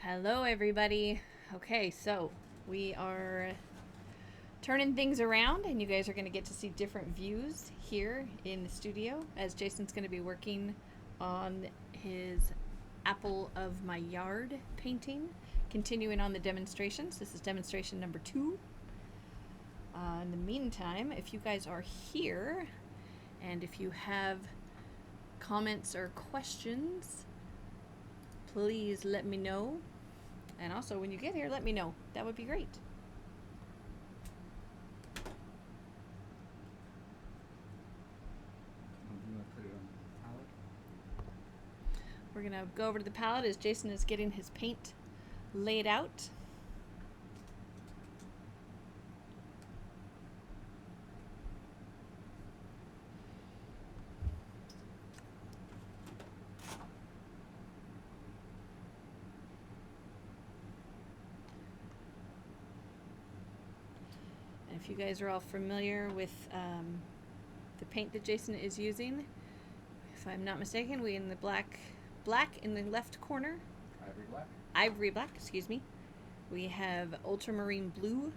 Hello, everybody. Okay, so we are turning things around, and you guys are going to get to see different views here in the studio as Jason's going to be working on his Apple of My Yard painting, continuing on the demonstrations. This is demonstration number 2. In the meantime, if you guys are here and if you have comments or questions, please let me know. And also, when you get here, let me know. That would be great. You want to put it on the palette? We're going to go over to the palette as Jason is getting his paint laid out. And if you guys are all familiar with the paint that Jason is using, if I'm not mistaken, we in the black in the left corner, Ivory black? ivory black, excuse me. We have ultramarine blue,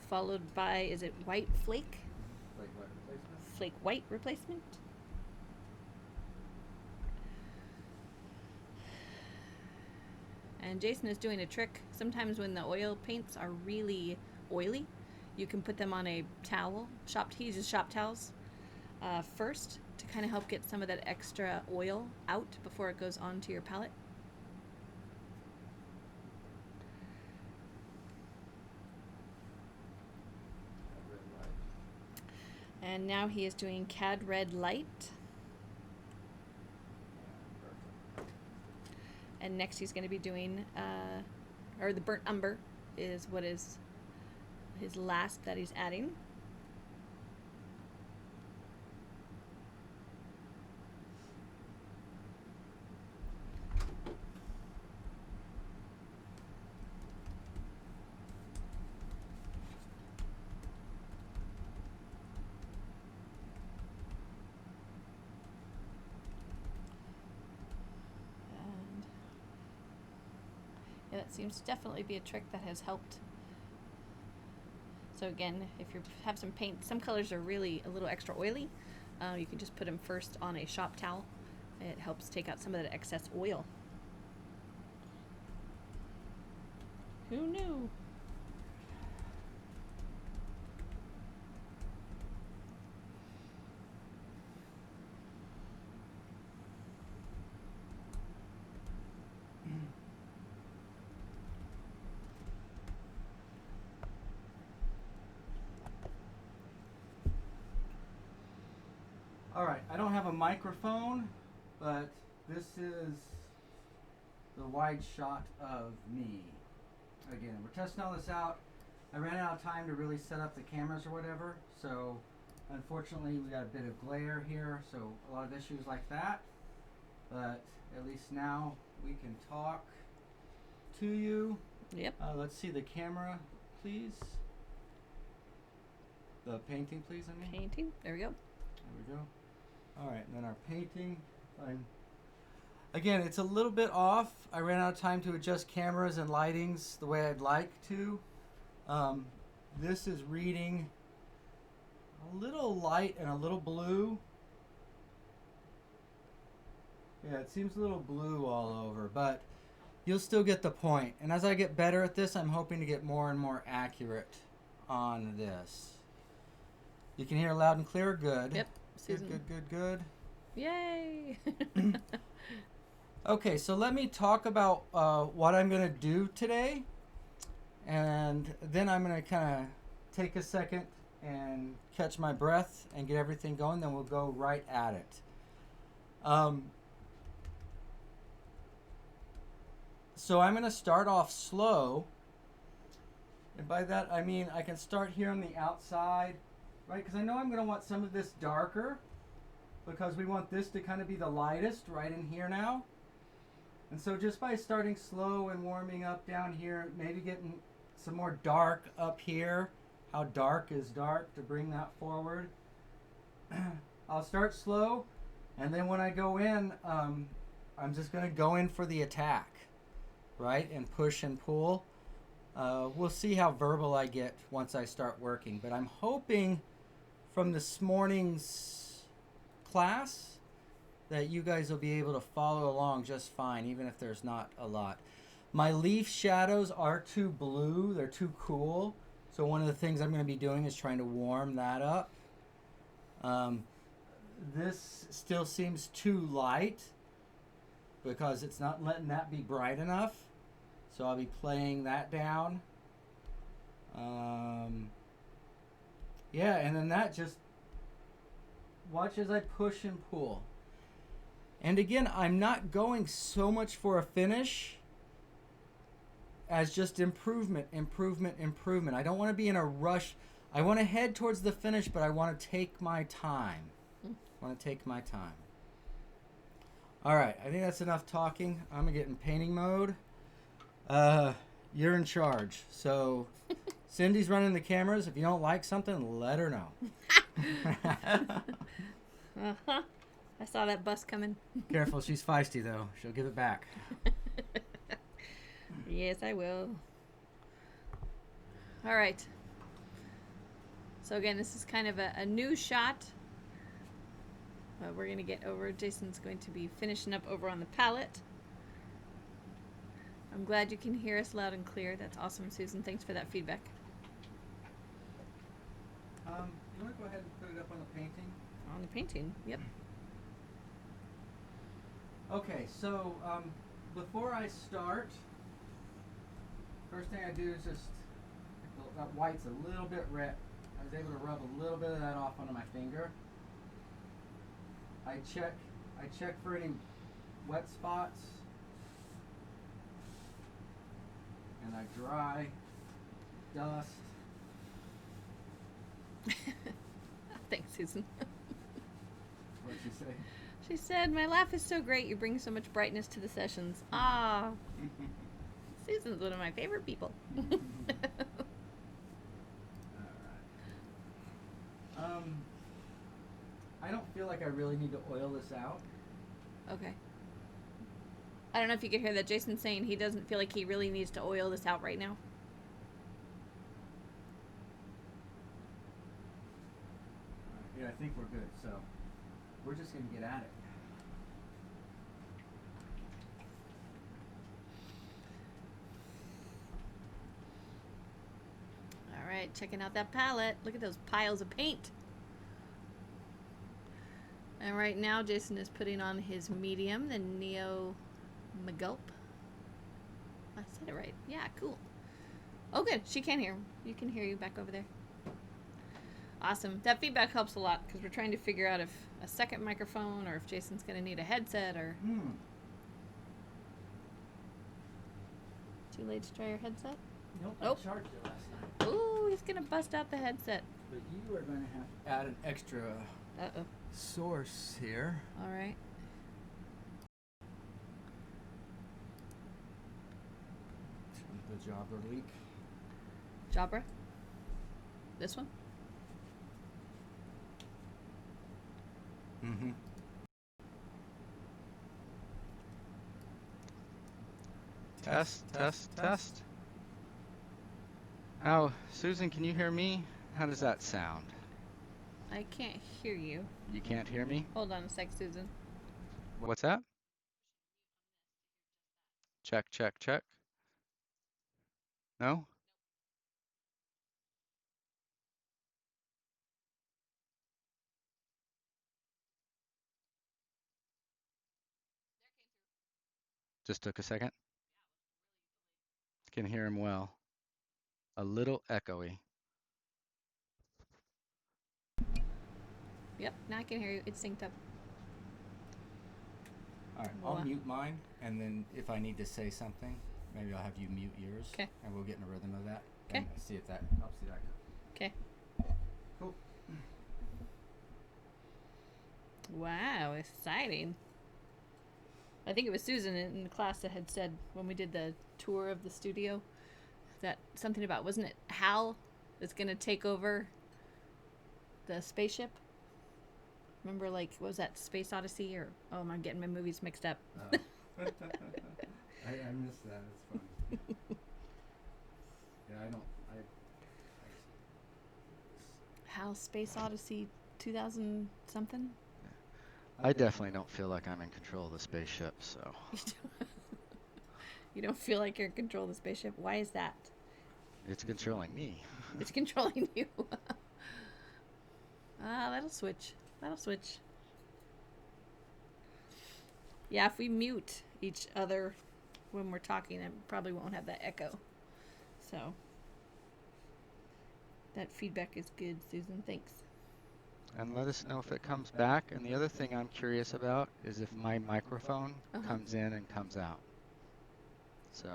followed by, is it white flake? Flake white replacement? Flake white replacement. And Jason is doing a trick. Sometimes when the oil paints are really oily, you can put them on a towel. He uses shop towels first to kind of help get some of that extra oil out before it goes onto your palette. Red light. And now he is doing CAD Red Light. Yeah, perfect. And next he's going to be doing, or the Burnt Umber is what is his last that he's adding. And yeah, that seems to definitely be a trick that has helped. So again, if you have some paint, some colors are really a little extra oily. You can just put them first on a shop towel. It helps take out some of that excess oil. Who knew? All right, I don't have a microphone, but this is the wide shot of me. Again, we're testing all this out. I ran out of time to really set up the cameras or whatever, so unfortunately we got a bit of glare here, so a lot of issues like that. But at least now we can talk to you. Yep. Let's see the camera, please. The painting, please, I mean. Painting. There we go. There we go. All right, and then our painting. Again, it's a little bit off. I ran out of time to adjust cameras and lightings the way I'd like to. This is reading a little light and a little blue. Yeah, it seems a little blue all over, but you'll still get the point. And as I get better at this, I'm hoping to get more and more accurate on this. You can hear loud and clear. Good. Yep. Good, Susan. good. Yay! Okay, so let me talk about what I'm going to do today. And then I'm going to kind of take a second and catch my breath and get everything going. Then we'll go right at it. So I'm going to start off slow. And by that, I mean I can start here on the outside, right? Because I know I'm going to want some of this darker because we want this to kind of be the lightest right in here now. And so just by starting slow and warming up down here, maybe getting some more dark up here. How dark is dark to bring that forward. I'll start slow, and then when I go in, I'm just going to go in for the attack. right? And push and pull. We'll see how verbal I get once I start working. But I'm hoping from this morning's class that you guys will be able to follow along just fine, even if there's not a lot. My leaf shadows are too blue. They're too cool. So one of the things I'm going to be doing is trying to warm that up. This still seems too light because it's not letting that be bright enough. So I'll be playing that down. Yeah, and then that just, watch as I push and pull. And again, I'm not going so much for a finish as just improvement, improvement, improvement. I don't want to be in a rush. I want to head towards the finish, but I want to take my time. I want to take my time. All right, I think that's enough talking. I'm going to get in painting mode. You're in charge. So Cindy's running the cameras. If you don't like something, let her know. Uh-huh. I saw that bus coming. Careful, she's feisty though. She'll give it back. Yes, I will. All right. So again, this is kind of a new shot. We're going to get over. Jason's going to be finishing up over on the palette. I'm glad you can hear us loud and clear. That's awesome, Susan. Thanks for that feedback. You want to go ahead and put it up on the painting? On the painting, yep. Okay, so before I start, first thing I do is just, that white's a little bit red. I was able to rub a little bit of that off onto my finger. I check for any wet spots. And I dry, dust. Thanks, Susan. What'd she say? She said, "My laugh is so great. You bring so much brightness to the sessions." Ah, Susan's one of my favorite people. Alright. I don't feel like I really need to oil this out. Okay. I don't know if you could hear that. Jason's saying he doesn't feel like he really needs to oil this out right now. Yeah, I think we're good. So we're just going to get at it. All right, checking out that palette. Look at those piles of paint. And right now, Jason is putting on his medium, the Neo Magulp. I said it right. Yeah, cool. Oh, good. She can hear him. You can hear you back over there. Awesome. That feedback helps a lot because we're trying to figure out if a second microphone or if Jason's going to need a headset or... Too late to try your headset? Nope, Nope. I charged it last night. Ooh, he's going to bust out the headset. But you are going to have to add an extra Uh-oh. source here. All right. The jobber leak. Jabra? This one? Mm-hmm. Test. Oh, Susan, can you hear me? How does that sound? I can't hear you. You can't hear me? Hold on a sec, Susan. What's that? Check. No? Just took a second. Can hear him well. A little echoey. Yep, now I can hear you. It's synced up. All right, Wow. I'll mute mine, and then if I need to say something, maybe I'll have you mute yours. 'Kay. And we'll get in a rhythm of that. 'Kay. And see if that helps you. Okay. Cool. Wow, exciting. I think it was Susan in the class that had said when we did the tour of the studio that something about, wasn't it Hal is going to take over the spaceship? Remember, like, what was that, Space Odyssey? Or, oh, I'm getting my movies mixed up. I miss that. It's funny. Yeah, I don't. How Space Odyssey 2000 something? I definitely don't feel like I'm in control of the spaceship, so You don't feel like you're in control of the spaceship. Why is that? it's controlling me. It's controlling you. That'll switch. That'll switch. Yeah, if we mute each other when we're talking, it probably won't have that echo. So that feedback is good, Susan. Thanks. And let us know if it comes back. And the other thing I'm curious about is if my microphone Uh-huh. comes in and comes out. So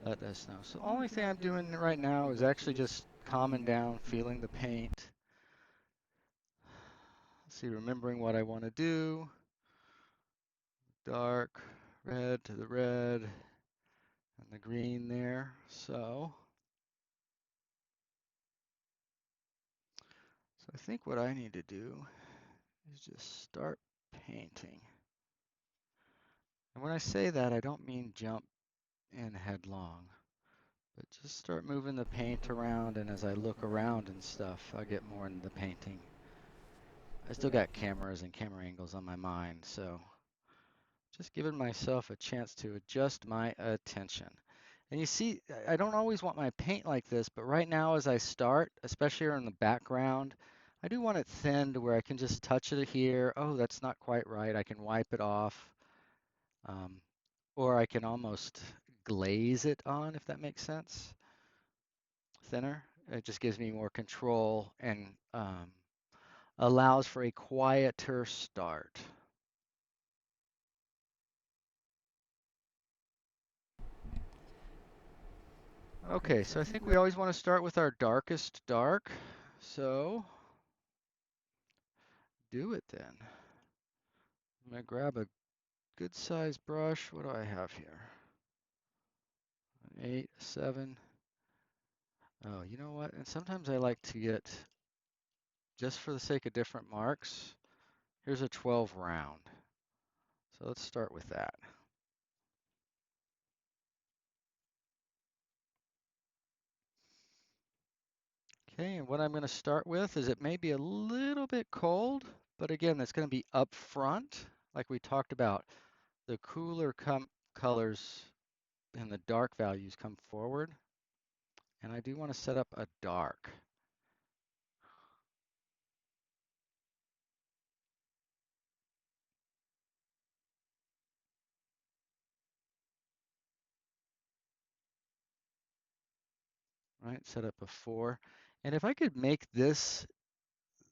let us know. So the only thing I'm doing right now is actually just calming down, feeling the paint. See, remembering what I want to do. Dark red to the red and the green there. So I think what I need to do is just start painting. And when I say that, I don't mean jump in headlong, but just start moving the paint around, and as I look around and stuff, I get more into the painting. I still got cameras and camera angles on my mind, so just giving myself a chance to adjust my attention. And you see, I don't always want my paint like this, but right now as I start, especially here in the background, I do want it thin to where I can just touch it here. Oh, that's not quite right. I can wipe it off. Um, or I can almost glaze it on, if that makes sense. Thinner. It just gives me more control and allows for a quieter start. Okay, so I think we always want to start with our darkest dark. So do it then. I'm gonna grab a good size brush. What do I have here? An 8, 7. Oh, you know what? And sometimes I like to get, just for the sake of different marks, here's a 12 round. So let's start with that. Okay, and what I'm going to start with is it may be a little bit cold, but again, that's going to be up front, like we talked about. The cooler colors and the dark values come forward. And I do want to set up a dark. Right, set up a 4. And if I could make this,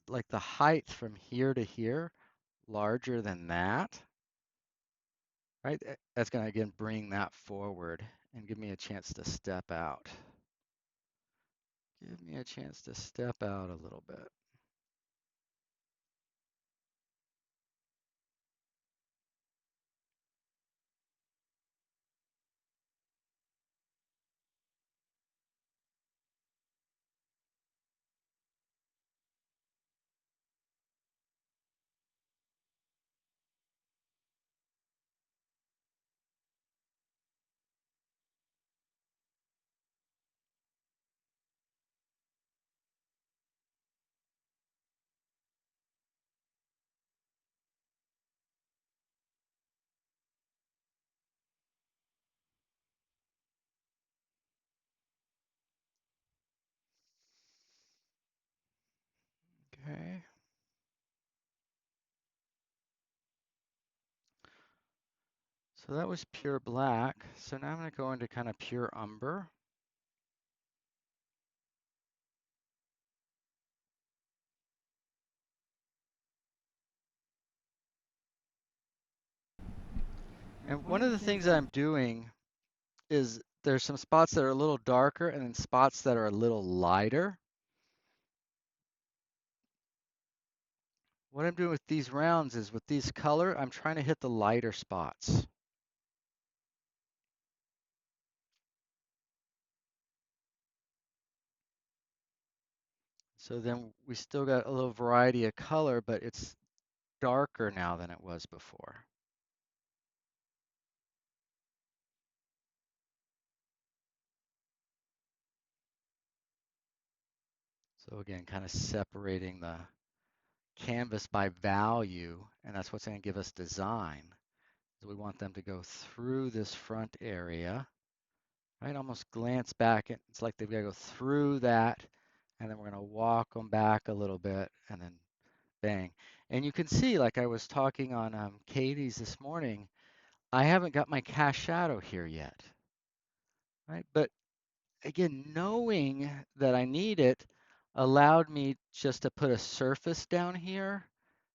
like the height from here to here, larger than that, right? That's going to, again, bring that forward and give me a chance to step out. Give me a chance to step out a little bit. Okay. So that was pure black. So now I'm going to go into kind of pure umber. And one of the things that I'm doing is there's some spots that are a little darker and then spots that are a little lighter. What I'm doing with these rounds is with these color, I'm trying to hit the lighter spots. So then we still got a little variety of color, but it's darker now than it was before. So again, kind of separating the canvas by value, and that's what's going to give us design. So we want them to go through this front area, right? Almost glance back. It's like they've got to go through that, and then we're going to walk them back a little bit, and then bang. And you can see, like I was talking on Katie's this morning, I haven't got my cast shadow here yet, right? But again, knowing that I need it allowed me just to put a surface down here.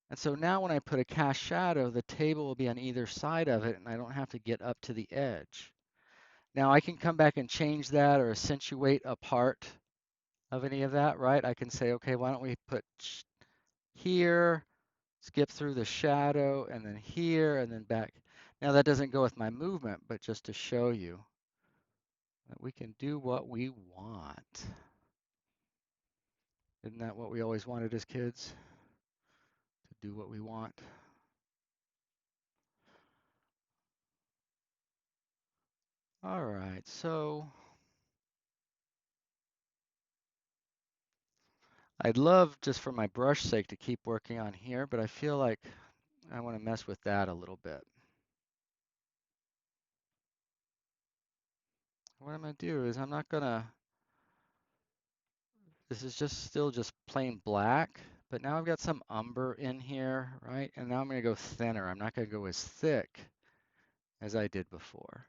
And so now when I put a cast shadow, the table will be on either side of it, and I don't have to get up to the edge. Now I can come back and change that or accentuate a part of any of that, right? I can say, okay, why don't we put here, skip through the shadow, and then here, and then back. Now that doesn't go with my movement, but just to show you that we can do what we want. Isn't that what we always wanted as kids? To do what we want. All right, so I'd love, just for my brush sake, to keep working on here, but I feel like I want to mess with that a little bit. What I'm going to do is I'm not going to, this is just still just plain black, but now I've got some umber in here, right? And now I'm going to go thinner. I'm not going to go as thick as I did before.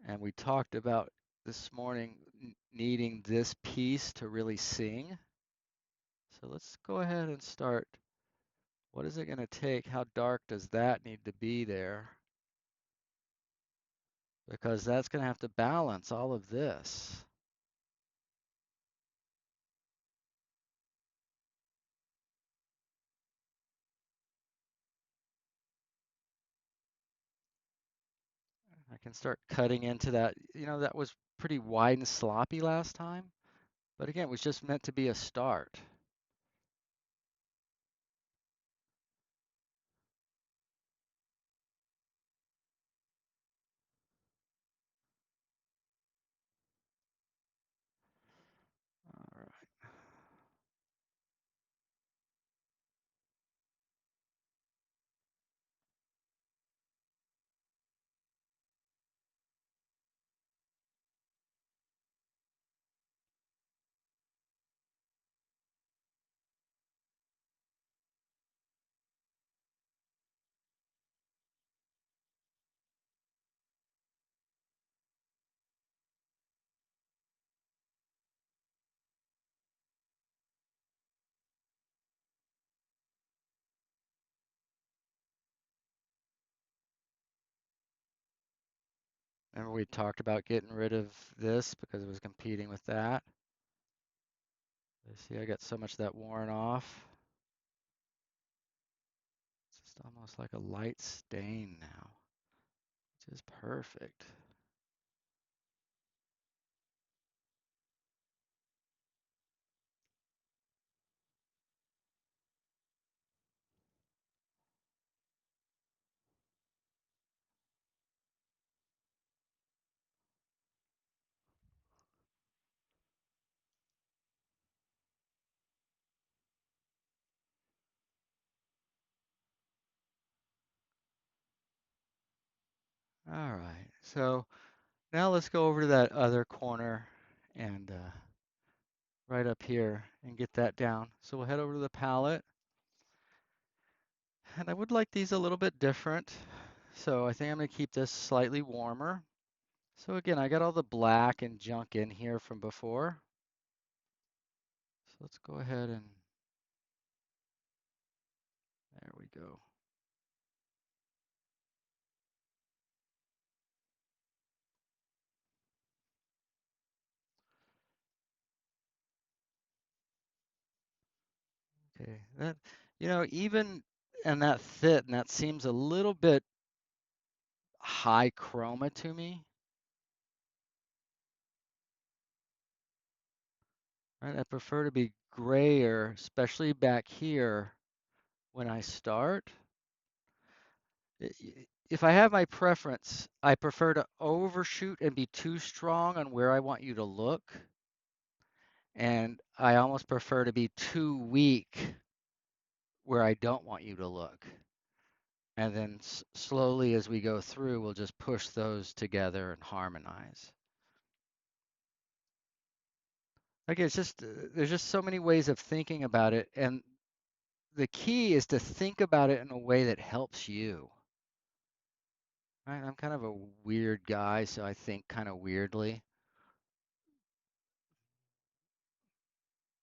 And we talked about this morning needing this piece to really sing. So let's go ahead and start. What is it going to take? How dark does that need to be there? Because that's going to have to balance all of this. I can start cutting into that. You know, that was pretty wide and sloppy last time. But again, it was just meant to be a start. All right. Remember we talked about getting rid of this because it was competing with that. See, I got so much of that worn off. It's just almost like a light stain now, which is perfect. All right, so now let's go over to that other corner and right up here and get that down. So we'll head over to the palette. And I would like these a little bit different. So I think I'm going to keep this slightly warmer. So again, I got all the black and junk in here from before. So let's go ahead and there we go. Okay, that, you know, even and that fit and that seems a little bit high chroma to me. Right? I prefer to be grayer, especially back here when I start. If I have my preference, I prefer to overshoot and be too strong on where I want you to look. And I almost prefer to be too weak where I don't want you to look. And then slowly as we go through, we'll just push those together and harmonize. Like it's just, there's just so many ways of thinking about it. And the key is to think about it in a way that helps you. Right? I'm kind of a weird guy, so I think kind of weirdly.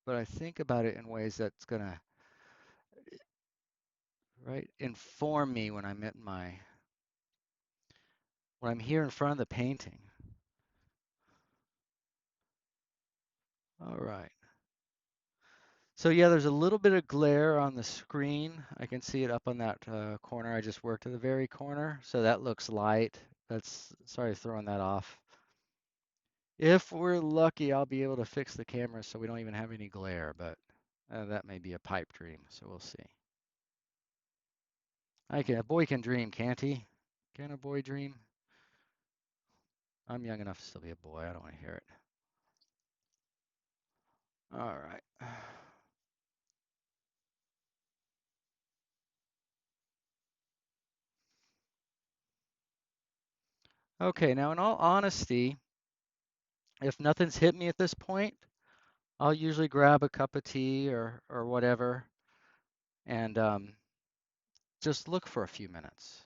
But I think about it in ways that's gonna, right, inform me when I'm at my, when I'm here in front of the painting. All right. So yeah, there's a little bit of glare on the screen. I can see it up on that corner I just worked at the very corner. So that looks light. That's, sorry throwing that off. If we're lucky, I'll be able to fix the camera so we don't even have any glare, but that may be a pipe dream, so we'll see. A boy can dream, can't he? Can a boy dream? I'm young enough to still be a boy. I don't want to hear it. All right. Okay, now in all honesty, if nothing's hit me at this point, I'll usually grab a cup of tea or whatever and just look for a few minutes.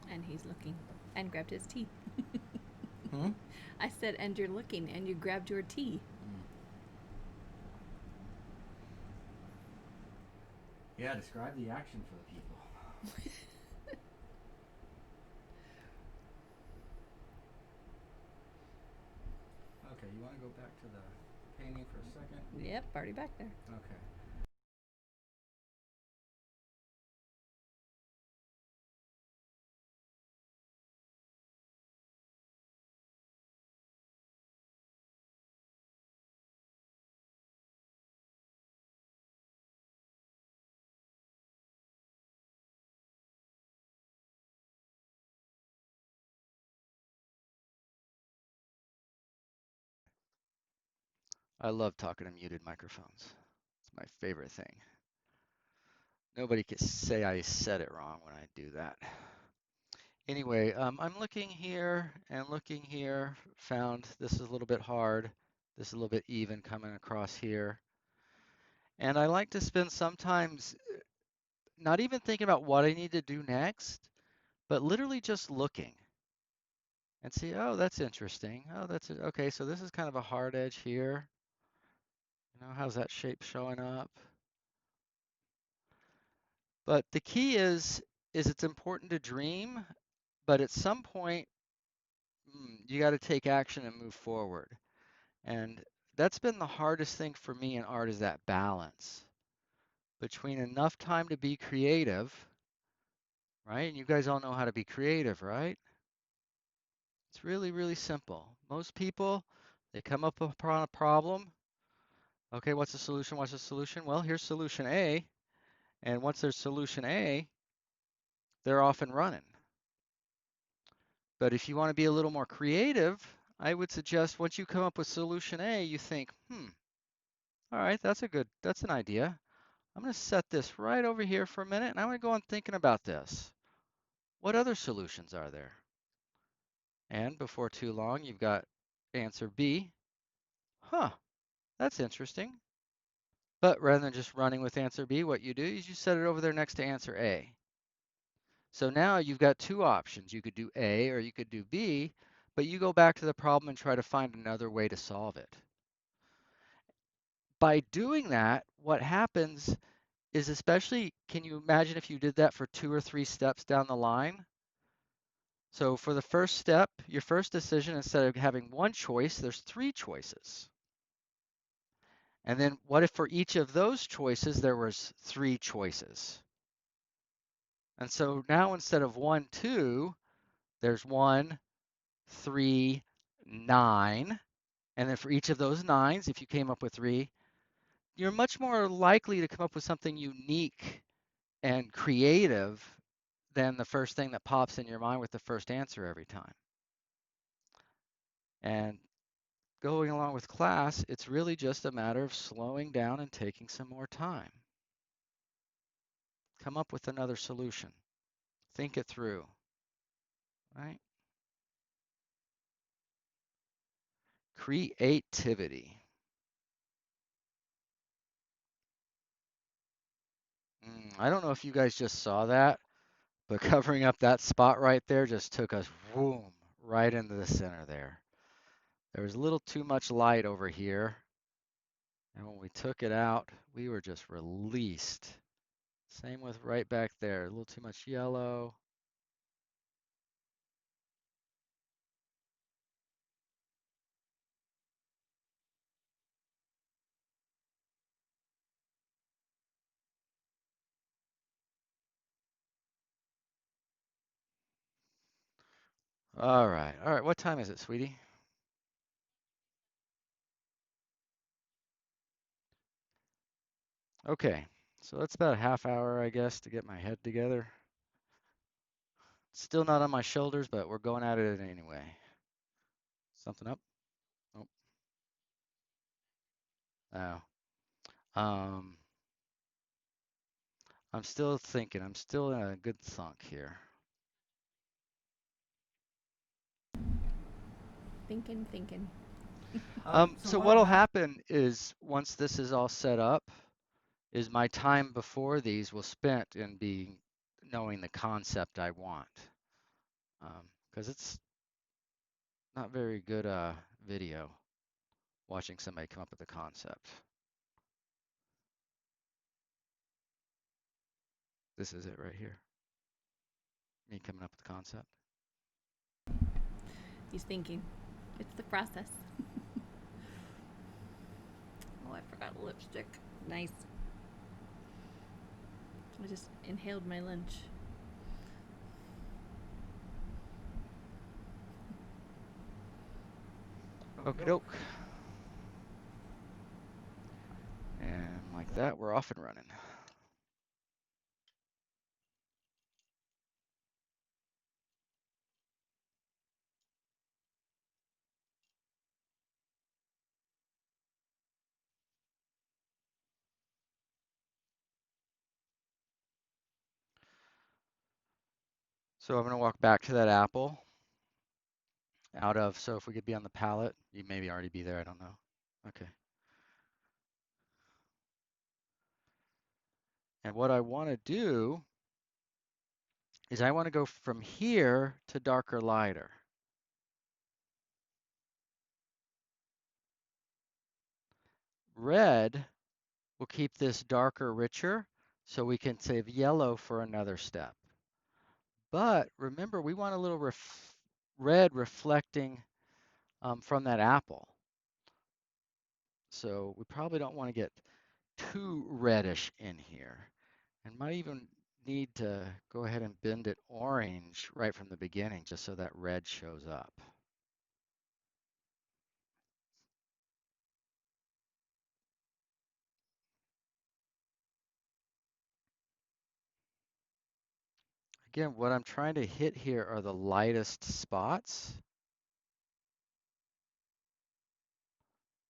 And he's looking and grabbed his tea. Hmm? I said, and you're looking and you grabbed your tea. Yeah, describe the action for the people. Okay, you want to go back to the painting for a second? Yep, already back there. Okay. I love talking to muted microphones. It's my favorite thing. Nobody can say I said it wrong when I do that. Anyway, I'm looking here and looking here. Found this is a little bit hard. This is a little bit even coming across here. And I like to spend sometimes not even thinking about what I need to do next, but literally just looking and see, oh, that's interesting. Oh, that's it. Okay, so this is kind of a hard edge here. You know, how's that shape showing up? But the key is it's important to dream, but at some point, you got to take action and move forward. And that's been the hardest thing for me in art is that balance between enough time to be creative, right? And you guys all know how to be creative, right? It's really, really simple. Most people, they come up upon a problem. Okay, what's the solution? What's the solution? Well, here's solution A. And once there's solution A, they're off and running. But if you want to be a little more creative, I would suggest once you come up with solution A, you think, all right, that's an idea. I'm going to set this right over here for a minute, and I'm going to go on thinking about this. What other solutions are there? And before too long, you've got answer B. Huh, that's interesting. But rather than just running with answer B, what you do is you set it over there next to answer A. So now you've got two options. You could do A or you could do B, but you go back to the problem and try to find another way to solve it. By doing that, what happens is, especially, can you imagine if you did that for 2 or 3 steps down the line? So for the first step, your first decision, instead of having one choice, there's 3 choices. And then what if for each of those choices, there was 3 choices? And so now instead of 1, 2, there's 1, 3, 9. And then for each of those 9s, if you came up with 3, you're much more likely to come up with something unique and creative than the first thing that pops in your mind with the first answer every time. And going along with class, it's really just a matter of slowing down and taking some more time. Come up with another solution. Think it through, right? Creativity. I don't know if you guys just saw that, but covering up that spot right there just took us, boom, right into the center there. There was a little too much light over here. And when we took it out, we were just released. Same with right back there, a little too much yellow. All right, what time is it, sweetie? Okay, so that's about a half hour, I guess, to get my head together. Still not on my shoulders, but we're going at it anyway. Something up? Oh, no. Um, I'm still thinking. I'm still in a good thunk here. Thinking. So So what'll what'll happen? happen is once this is all set up, is my time before these will spent in being knowing the concept I want. Because it's not very good video watching somebody come up with a concept. This is it right here. Me coming up with the concept. He's thinking. It's the process. Oh, I forgot lipstick. Nice. I just inhaled my lunch. Okie doke. And like that, we're off and running. So I'm going to walk back to that apple out of, so if we could be on the palette, you maybe already be there, I don't know. Okay. And what I want to do is I want to go from here to darker, lighter. Red will keep this darker, richer, so we can save yellow for another step. But remember, we want a little red reflecting from that apple. So we probably don't want to get too reddish in here, and might even need to go ahead and bend it orange right from the beginning just so that red shows up. Again, what I'm trying to hit here are the lightest spots.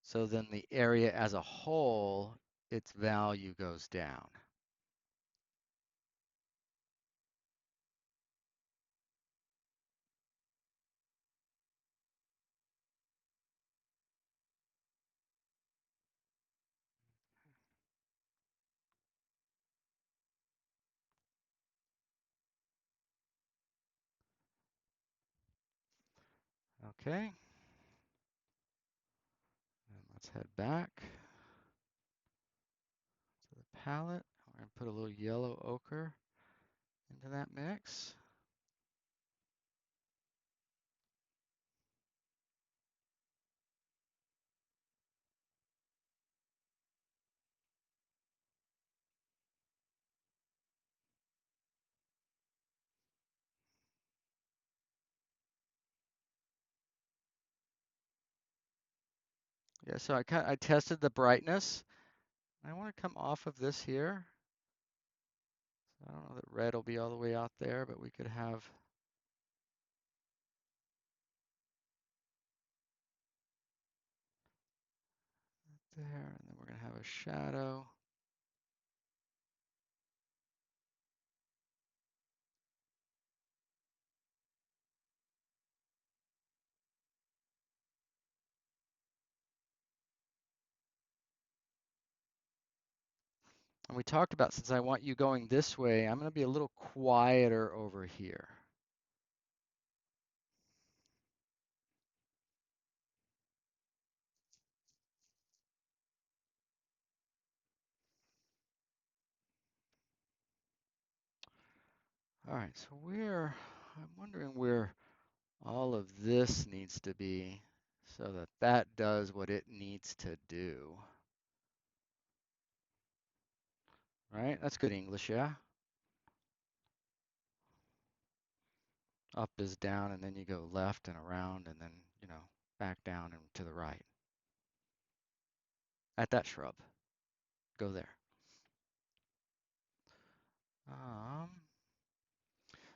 So then the area as a whole, its value goes down. Okay. And let's head back to the palette. We're going to put a little yellow ochre into that mix. Yeah, so I tested the brightness. I want to come off of this here. I don't know that red will be all the way out there, but we could have there, and then we're going to have a shadow. And we talked about, since I want you going this way, I'm going to be a little quieter over here. All right, so I'm wondering where all of this needs to be so that that does what it needs to do. Right? That's good English, yeah? Up is down, and then you go left and around, and then, back down and to the right. At that shrub. Go there.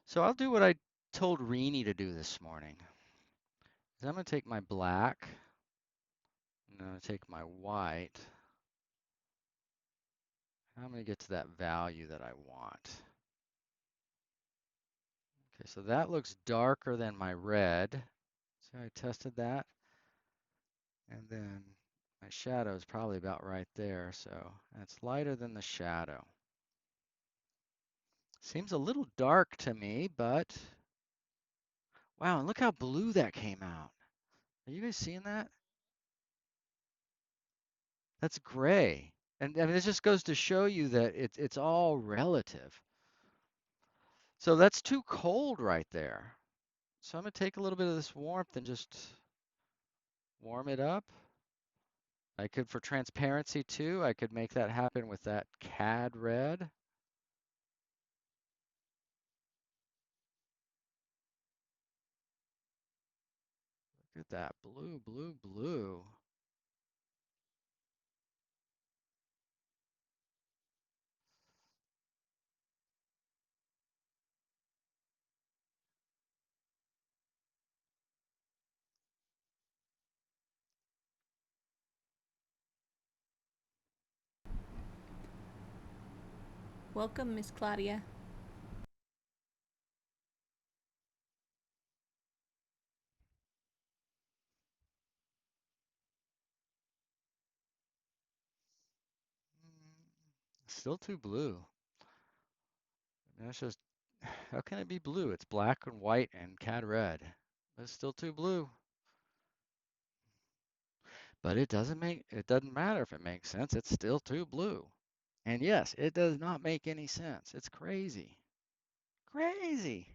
So I'll do what I told Rini to do this morning. I'm going to take my black, and I'm going to take my white. I'm going to get to that value that I want. Okay, so that looks darker than my red. See how I tested that? And then my shadow is probably about right there, so that's lighter than the shadow. Seems a little dark to me, but wow, and look how blue that came out. Are you guys seeing that? That's gray. And I mean, this just goes to show you that it's all relative. So that's too cold right there. So I'm going to take a little bit of this warmth and just warm it up. I could, for transparency too, I could make that happen with that cad red. Look at that blue, blue, blue. Welcome, Miss Claudia. Still too blue. That's just, how can it be blue? It's black and white and cad red. It's still too blue. But it doesn't matter if it makes sense. It's still too blue. And yes, it does not make any sense. It's crazy. Crazy.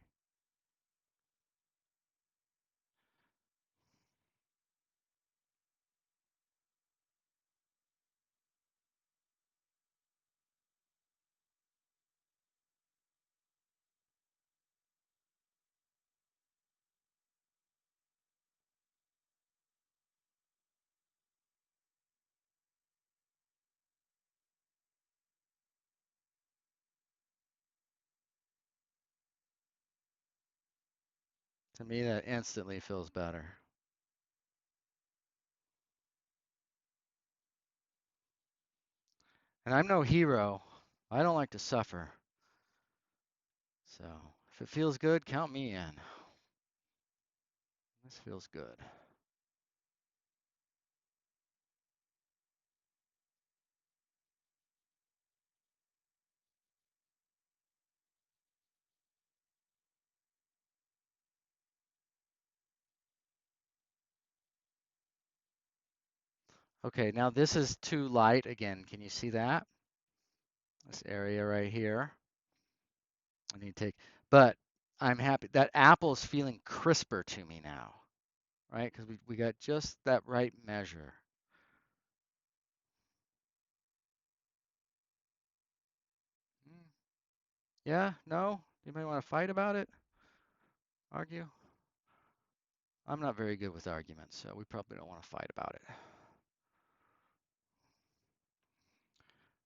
To me, that instantly feels better. And I'm no hero. I don't like to suffer. So if it feels good, count me in. This feels good. Okay, now this is too light again. Can you see that? This area right here. I need to take, but I'm happy that apple is feeling crisper to me now, right? Because we got just that right measure. Mm, Yeah, no? Anybody want to fight about it? Argue? I'm not very good with arguments, so we probably don't want to fight about it.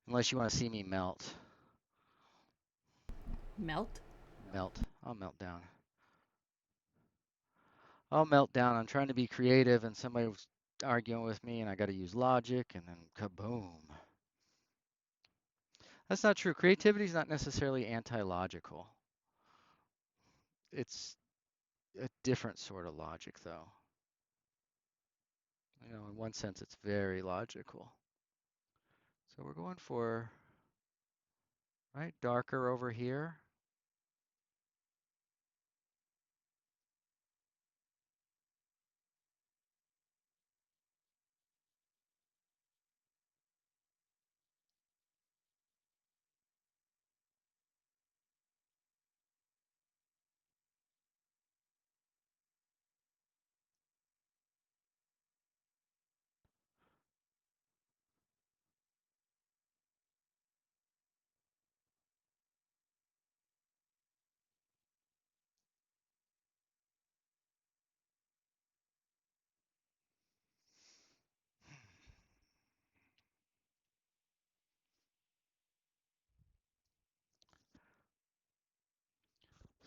Unless you want to see me melt. Melt. Melt. I'll melt down. I'll melt down. I'm trying to be creative, and somebody was arguing with me, and I got to use logic, and then kaboom. That's not true. Creativity is not necessarily anti-logical. It's a different sort of logic, though. You know, in one sense, it's very logical. So we're going for, right, darker over here.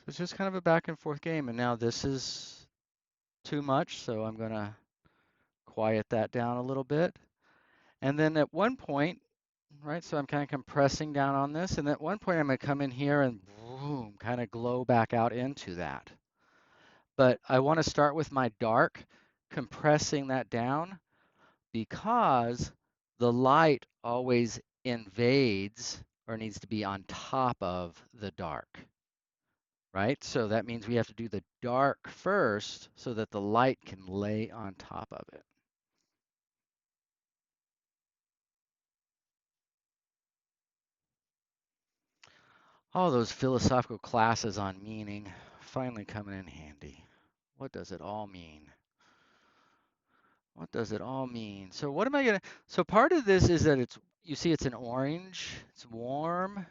So it's just kind of a back and forth game. And now this is too much, so I'm going to quiet that down a little bit. And then at one point, right, so I'm kind of compressing down on this. And at one point, I'm going to come in here and boom, kind of glow back out into that. But I want to start with my dark, compressing that down because the light always invades or needs to be on top of the dark, right? So that means we have to do the dark first so that the light can lay on top of it. All those philosophical classes on meaning finally coming in handy. What does it all mean? What does it all mean? So what am I gonna, so part of this is that it's, you see it's an orange, it's warm,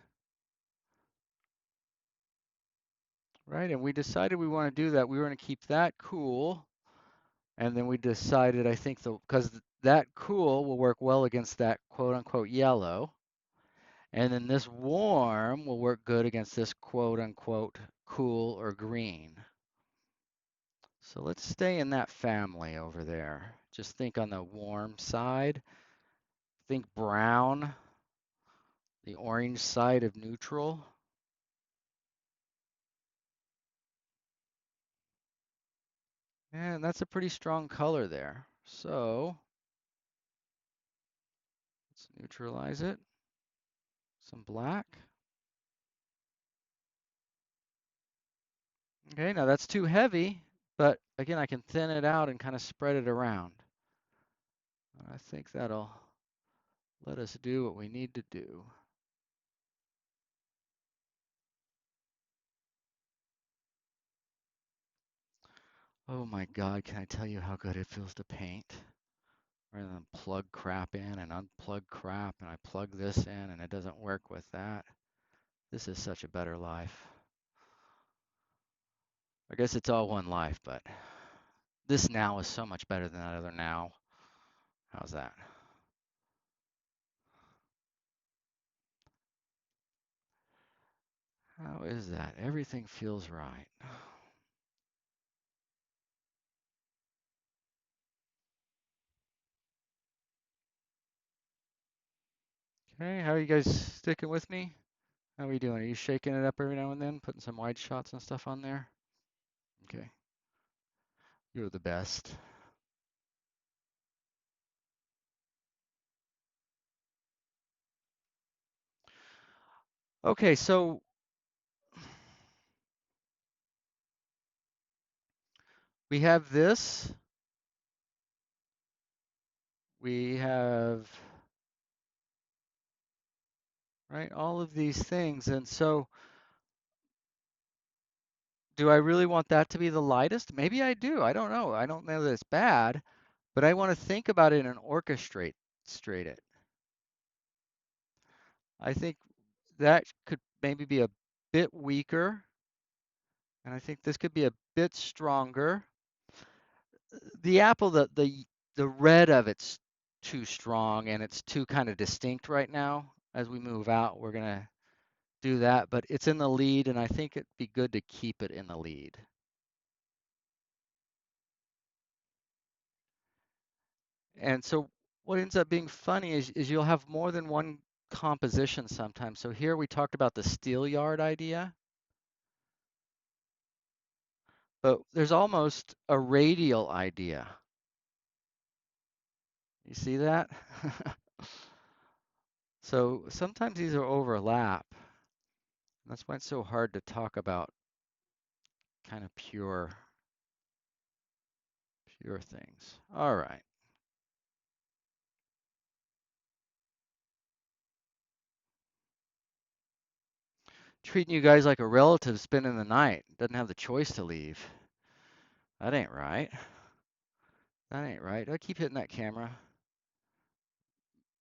right? And we decided we want to do that. We were going to keep that cool. And then we decided, I think, because that cool will work well against that quote unquote yellow. And then this warm will work good against this quote unquote cool or green. So let's stay in that family over there. Just think on the warm side. Think brown, the orange side of neutral. And that's a pretty strong color there. So let's neutralize it. Some black. Okay, now that's too heavy, but again, I can thin it out and kind of spread it around. I think that'll let us do what we need to do. Oh my God, can I tell you how good it feels to paint? Rather than plug crap in and unplug crap, and I plug this in and it doesn't work with that. This is such a better life. I guess it's all one life, but this now is so much better than that other now. How's that? How is that? Everything feels right. Okay, how are you guys sticking with me? How are we doing? Are you shaking it up every now and then, putting some wide shots and stuff on there? Okay, you're the best. Okay, so we have this. We have, right, all of these things. And so do I really want that to be the lightest? Maybe I do. I don't know. I don't know that it's bad, but I want to think about it and orchestrate it. I think that could maybe be a bit weaker, and I think this could be a bit stronger. The apple, the red of it's too strong and it's too kind of distinct right now. As we move out, we're gonna do that, but it's in the lead, and I think it'd be good to keep it in the lead. And so what ends up being funny is you'll have more than one composition sometimes. So here we talked about the steel yard idea, but there's almost a radial idea. You see that? So sometimes these are overlap. That's why it's so hard to talk about kind of pure things. All right. Treating you guys like a relative spending the night. Doesn't have the choice to leave. That ain't right. That ain't right. I keep hitting that camera.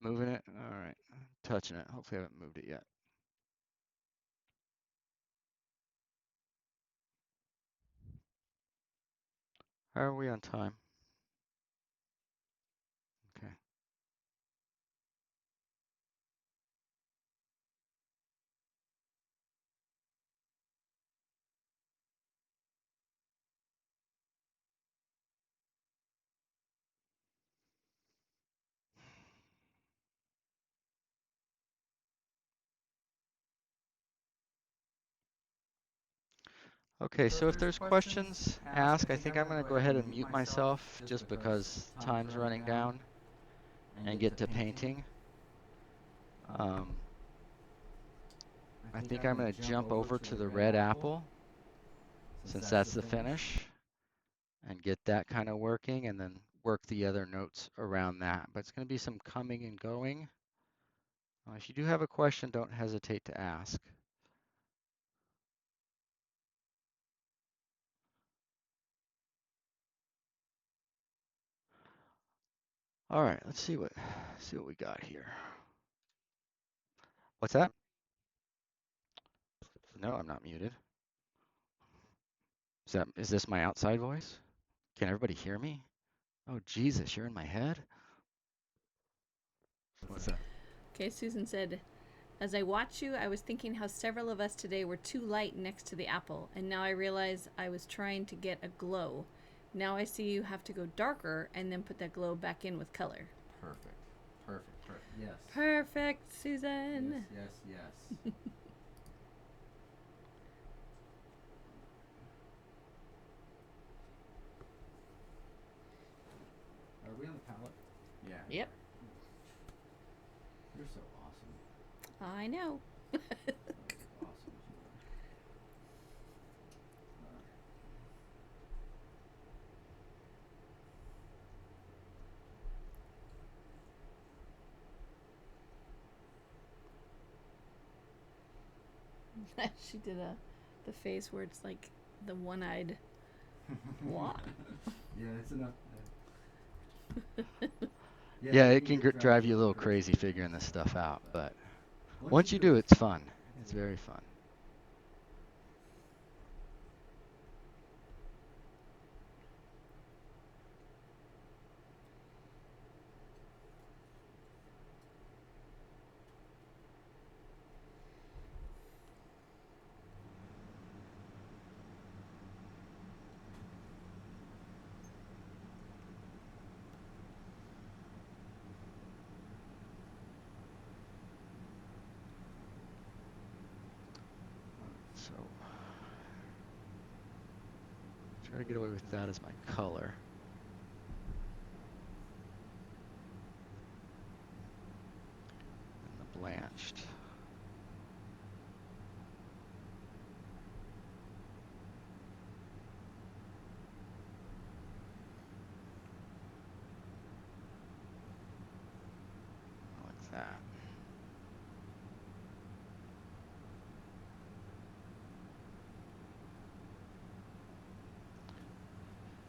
Moving it. All right. Touching it. Hopefully I haven't moved it yet. How are we on time? Okay. Okay, so if there's questions, ask. I think I'm going to go ahead and mute myself just because time's running down and get to painting. I think I'm going to jump over to the red apple since that's the finish and get that kind of working and then work the other notes around that. But it's going to be some coming and going. If you do have a question, don't hesitate to ask. All right, let's see what we got here. What's that? No, I'm not muted. Is this my outside voice? Can everybody hear me? Oh, Jesus, you're in my head? What's that? Okay, Susan said, as I watch you, I was thinking how several of us today were too light next to the apple, and now I realize I was trying to get a glow. Now I see you have to go darker and then put that glow back in with color. Perfect. Perfect. Perfect. Yes. Perfect, Susan. Yes. Yes. Yes. Are we on the palette? Yeah. Yep. You're so awesome. I know. Awesome. She did the face where it's like the one-eyed. What? Yeah, it's enough. Yeah, it can drive you a little crazy figuring this stuff out, but once you do, it's fun. It's very fun. So try to get away with that as my color. And the blanched. Like that.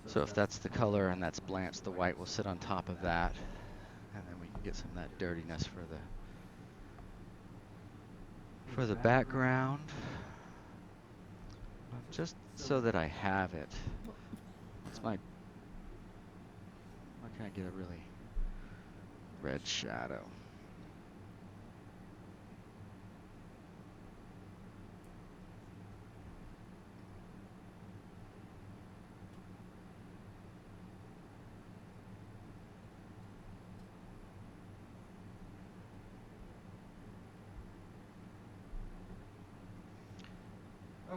So if that's the color and that's blanched, the white will sit on top of that. And then we can get some of that dirtiness for the background. Just so that I have it. Why can't I get a really red shadow?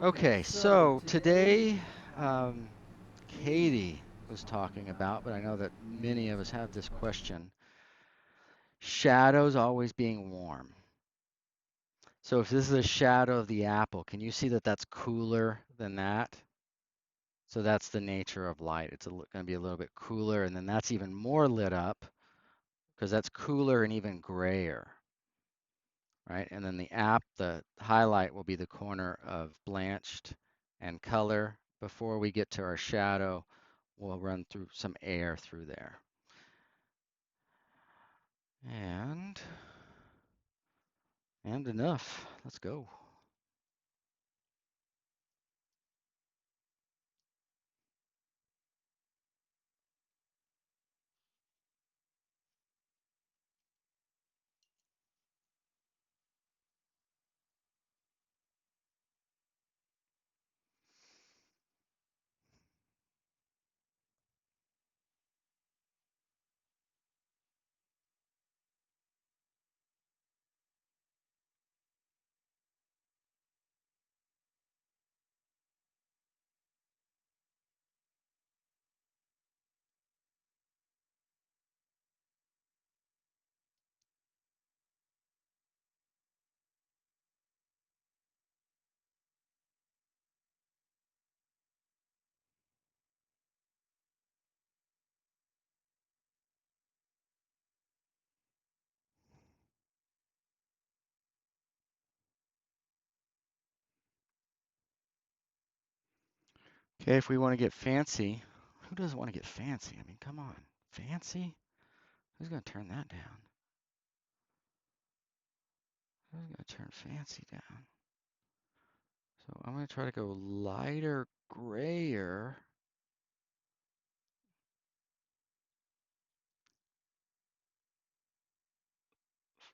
Okay, so today, Katie was talking about, but I know that many of us have this question, shadows always being warm. So if this is a shadow of the apple, can you see that that's cooler than that? So that's the nature of light. It's going to be a little bit cooler, and then that's even more lit up because that's cooler and even grayer, right? And then the highlight will be the corner of blanched and color. Before we get to our shadow, we'll run through some air through there. And enough. Let's go. Okay, if we want to get fancy, who doesn't want to get fancy? I mean, come on. Fancy? Who's going to turn that down? Who's going to turn fancy down? So I'm going to try to go lighter grayer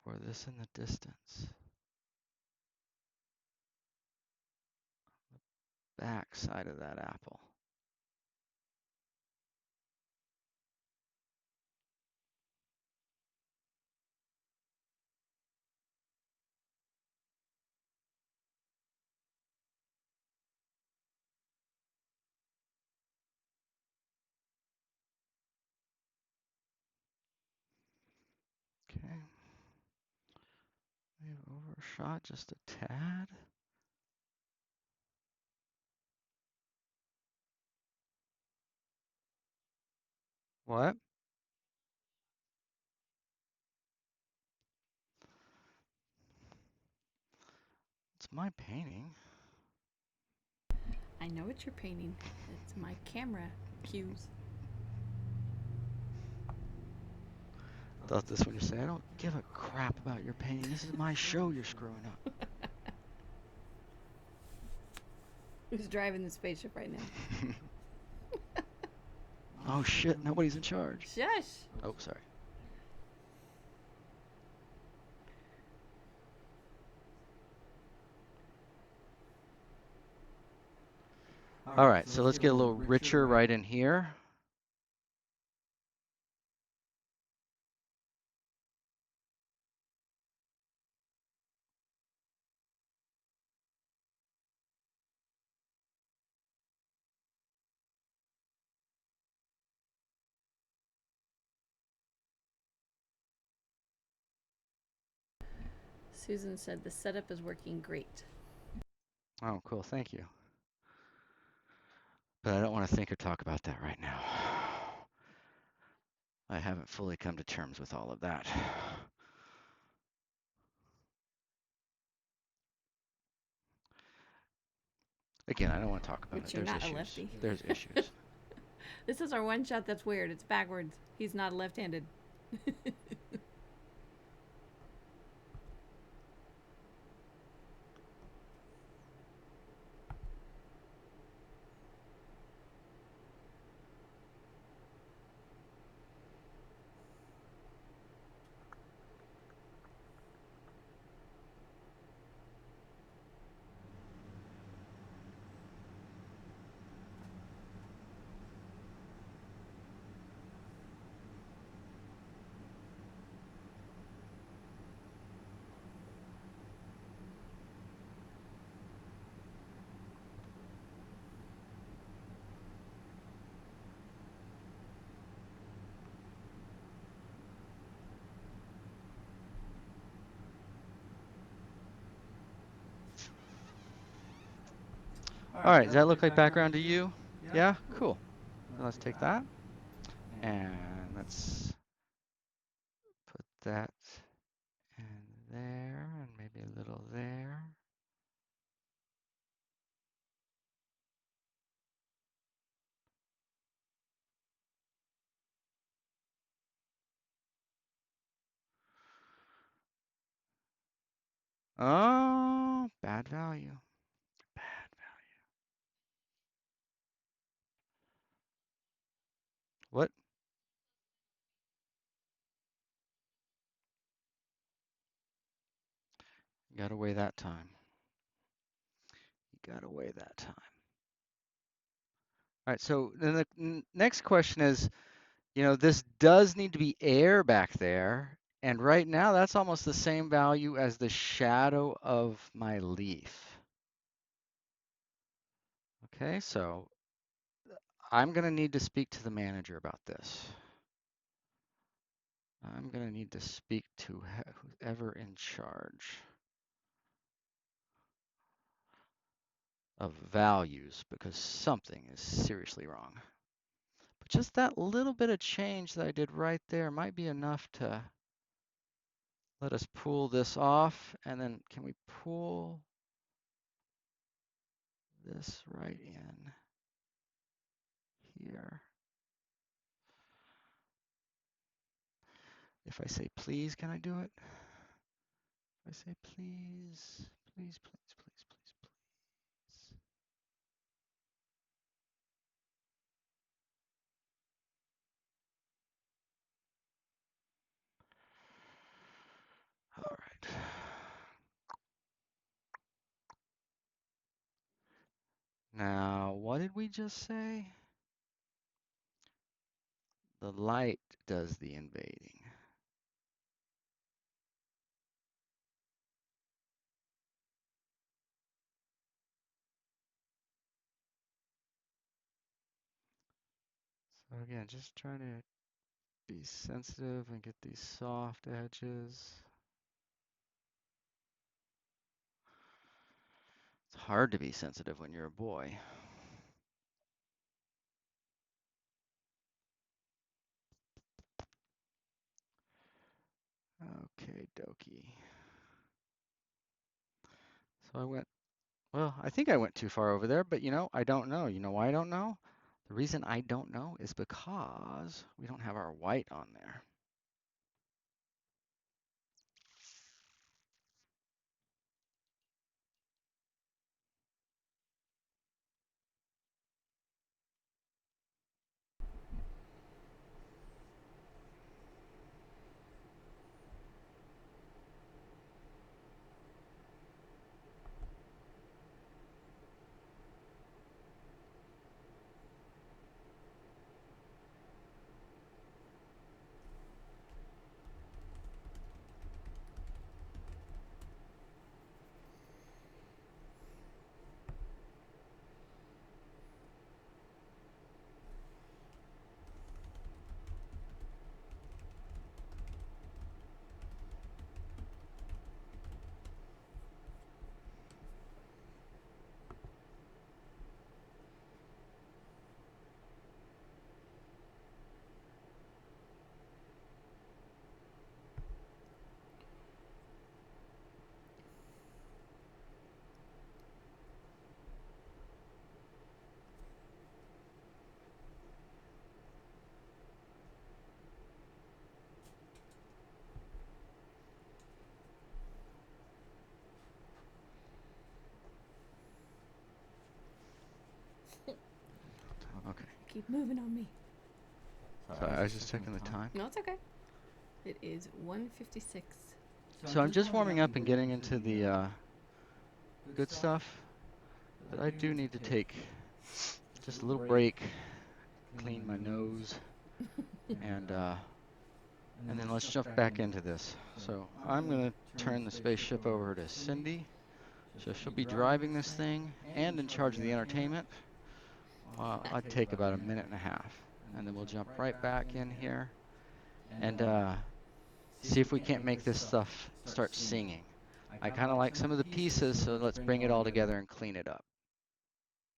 for this in the distance. Back side of that apple. Okay. We've overshot just a tad. What? It's my painting. I know what you're painting. It's my camera cues. Thought this one you say, I don't give a crap about your painting. This is my show you're screwing up. Who's driving the spaceship right now? Oh shit, nobody's in charge. Shush. Oh, sorry. All right, so let's get a little richer right in here. Susan said the setup is working great. Oh, cool, thank you. But I don't want to think or talk about that right now. I haven't fully come to terms with all of that. Again, I don't want to talk about Which it. you're There's not a issues. lefty. There's issues. This is our one shot that's weird. It's backwards. He's not left-handed. All right, does that look like background to you? Yeah. Yeah, cool. So let's take that and let's put that in there and maybe a little there. Oh, bad value. Bad value. What? You gotta weigh that time. You gotta weigh that time. All right, so then the next question is, this does need to be air back there. And right now, that's almost the same value as the shadow of my leaf. Okay, so I'm going to need to speak to the manager about this. I'm going to need to speak to whoever in charge of values because something is seriously wrong. But just that little bit of change that I did right there might be enough to let us pull this off. And then can we pull this right in here? If I say please, can I do it? If I say please, please, please, please, please, please. All right. Now, what did we just say? The light does the invading. So again, just trying to be sensitive and get these soft edges. It's hard to be sensitive when you're a boy. Okay, dokie. So I think I went too far over there, but I don't know. You know why I don't know? The reason I don't know is because we don't have our white on there. Okay. Keep moving on me. So I was just checking the time. No, it's okay. It is 1:56. So I'm just warming up and getting into the good stuff, but I do need to take just a little break, clean my nose, and then let's jump back into this. So I'm gonna turn the spaceship over to Cindy. So she'll be driving this thing and in charge of the entertainment. I'd take about a minute and a half, and then we'll jump right back in here and see if we can't make this stuff start singing. I kind of like some of the pieces, so let's bring it all together and clean it up.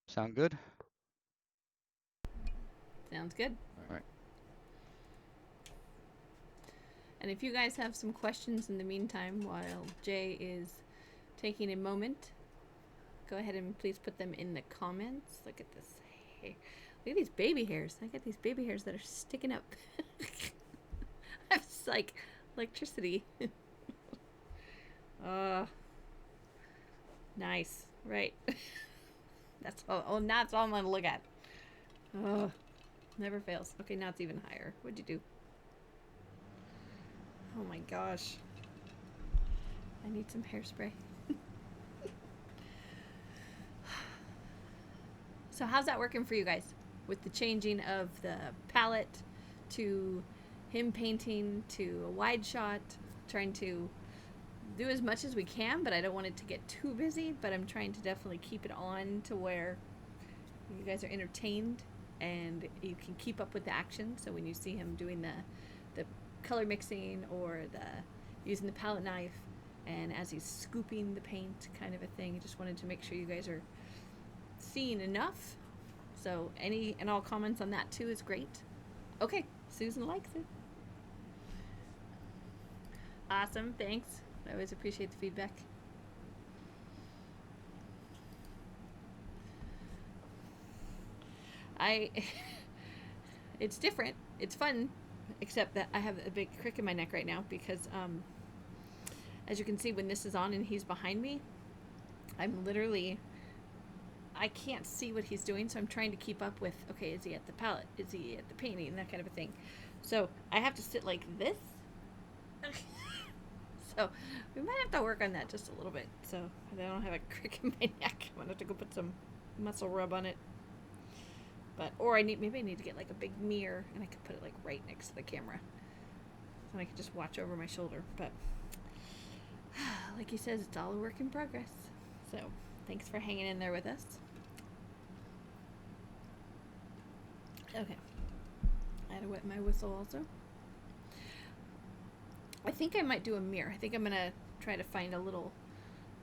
Sound good? Sounds good. Right. And if you guys have some questions in the meantime while Jay is taking a moment, go ahead and please put them in the comments. Look at this hair. Look at these baby hairs. I got these baby hairs that are sticking up. It's like electricity. Nice. Right. That's all. Oh, now that's all I'm gonna look at. Oh, never fails. Okay, now it's even higher. What'd you do? Oh my gosh. I need some hairspray. So how's that working for you guys? With the changing of the palette to him painting to a wide shot, trying to do as much as we can, but I don't want it to get too busy, but I'm trying to definitely keep it on to where you guys are entertained and you can keep up with the action. So when you see him doing the color mixing or the using the palette knife and as he's scooping the paint kind of a thing, I just wanted to make sure you guys are seeing enough. So any and all comments on that too is great. Okay, Susan likes it. Awesome, thanks. I always appreciate the feedback. It's different. It's fun, except that I have a big crick in my neck right now because, as you can see, when this is on and he's behind me, I can't see what he's doing, so I'm trying to keep up with, okay, is he at the palette? Is he at the painting? That kind of a thing. So I have to sit like this. So we might have to work on that just a little bit. So I don't have a crick in my neck. I'm gonna have to go put some muscle rub on it. But or maybe I need to get like a big mirror and I could put it like right next to the camera. So I could just watch over my shoulder. But like he says, it's all a work in progress. So thanks for hanging in there with us. Okay. I had to wet my whistle also. I think I might do a mirror. I think I'm gonna try to find a little.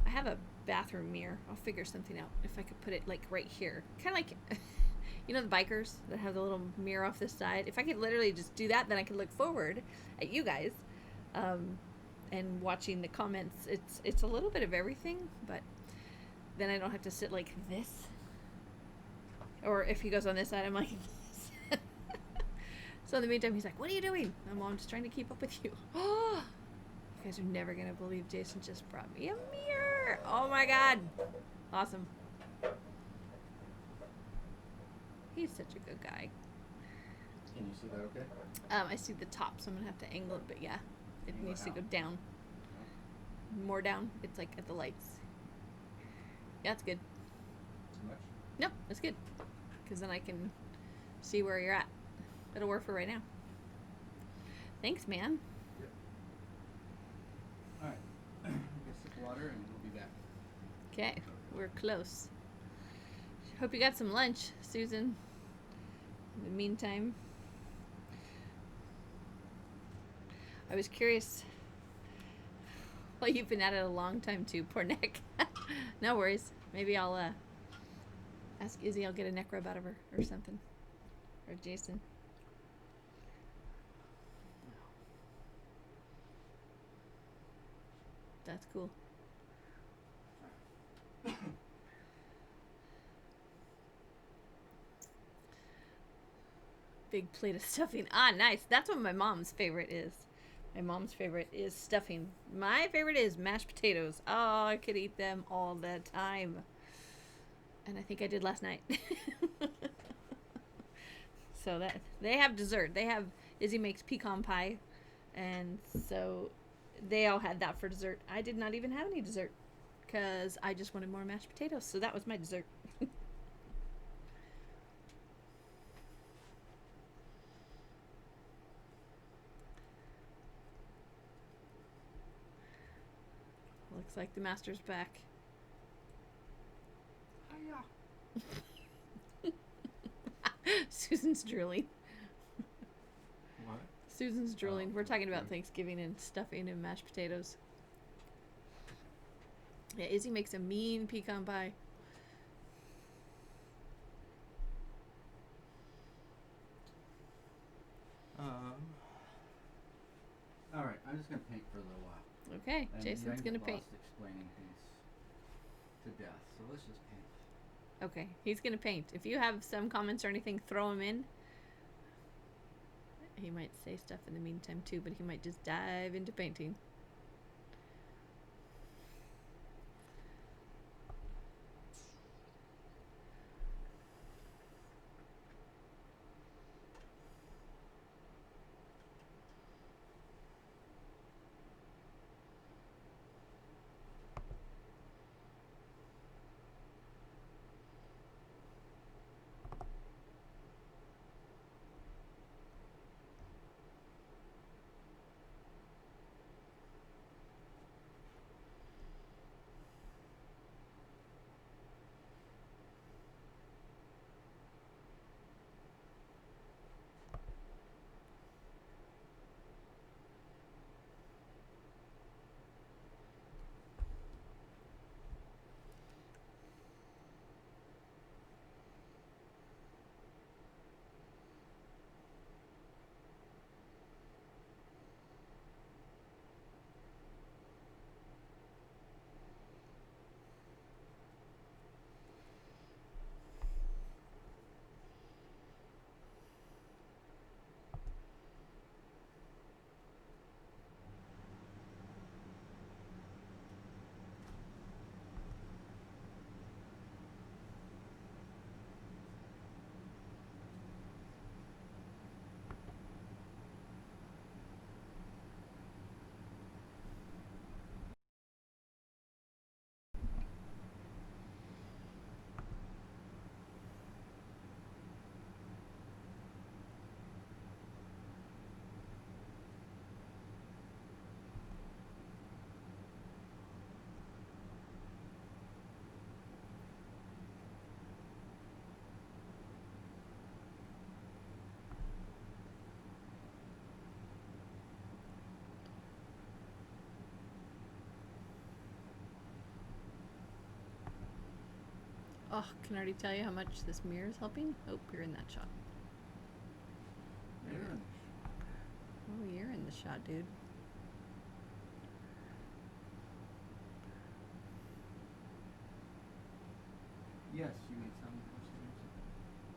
I have a bathroom mirror. I'll figure something out if I could put it like right here, kind of like, you know, the bikers that have the little mirror off the side. If I could literally just do that, then I could look forward at you guys, and watching the comments. It's a little bit of everything, but then I don't have to sit like this. Or if he goes on this side, I'm like this. So in the meantime, he's like, "What are you doing?" I'm just trying to keep up with you. Oh, you guys are never gonna believe Jason just brought me a mirror. Oh my god, awesome. He's such a good guy. Can you see that okay? I see the top, so I'm gonna have to angle it, but yeah, it Angle needs it to how? go down. More down. It's like at the lights. Yeah, that's good. Too much? No, that's good, because then I can see where you're at. It'll work for right now. Thanks, man. Yep. Alright. Get some water and we'll be back. Okay, we're close. Hope you got some lunch, Susan. In the meantime, I was curious. Well, you've been at it a long time too, poor neck. No worries. Maybe I'll ask Izzy. I'll get a neck rub out of her or something, or Jason. That's cool. Big plate of stuffing. Ah, nice. That's what my mom's favorite is. My mom's favorite is stuffing. My favorite is mashed potatoes. Oh, I could eat them all the time. And I think I did last night. So that they have dessert. Izzy makes pecan pie, and so they all had that for dessert. I did not even have any dessert because I just wanted more mashed potatoes. So that was my dessert. Looks like the master's back. Susan's drooling. What? Susan's drooling. Oh, We're talking about okay. Thanksgiving and stuffing and mashed potatoes. Yeah, Izzy makes a mean pecan pie. All right, I'm just gonna paint for a little while. Okay, And Jason's I'm gonna paint. lost explaining things to death, so let's just paint. Okay, he's gonna paint. If you have some comments or anything, throw them in. He might say stuff in the meantime too, but he might just dive into painting. Oh, can I already tell you how much this mirror is helping? Oh, you're in that shot. You're in. Oh, you're in the shot, dude. Yes, you need some.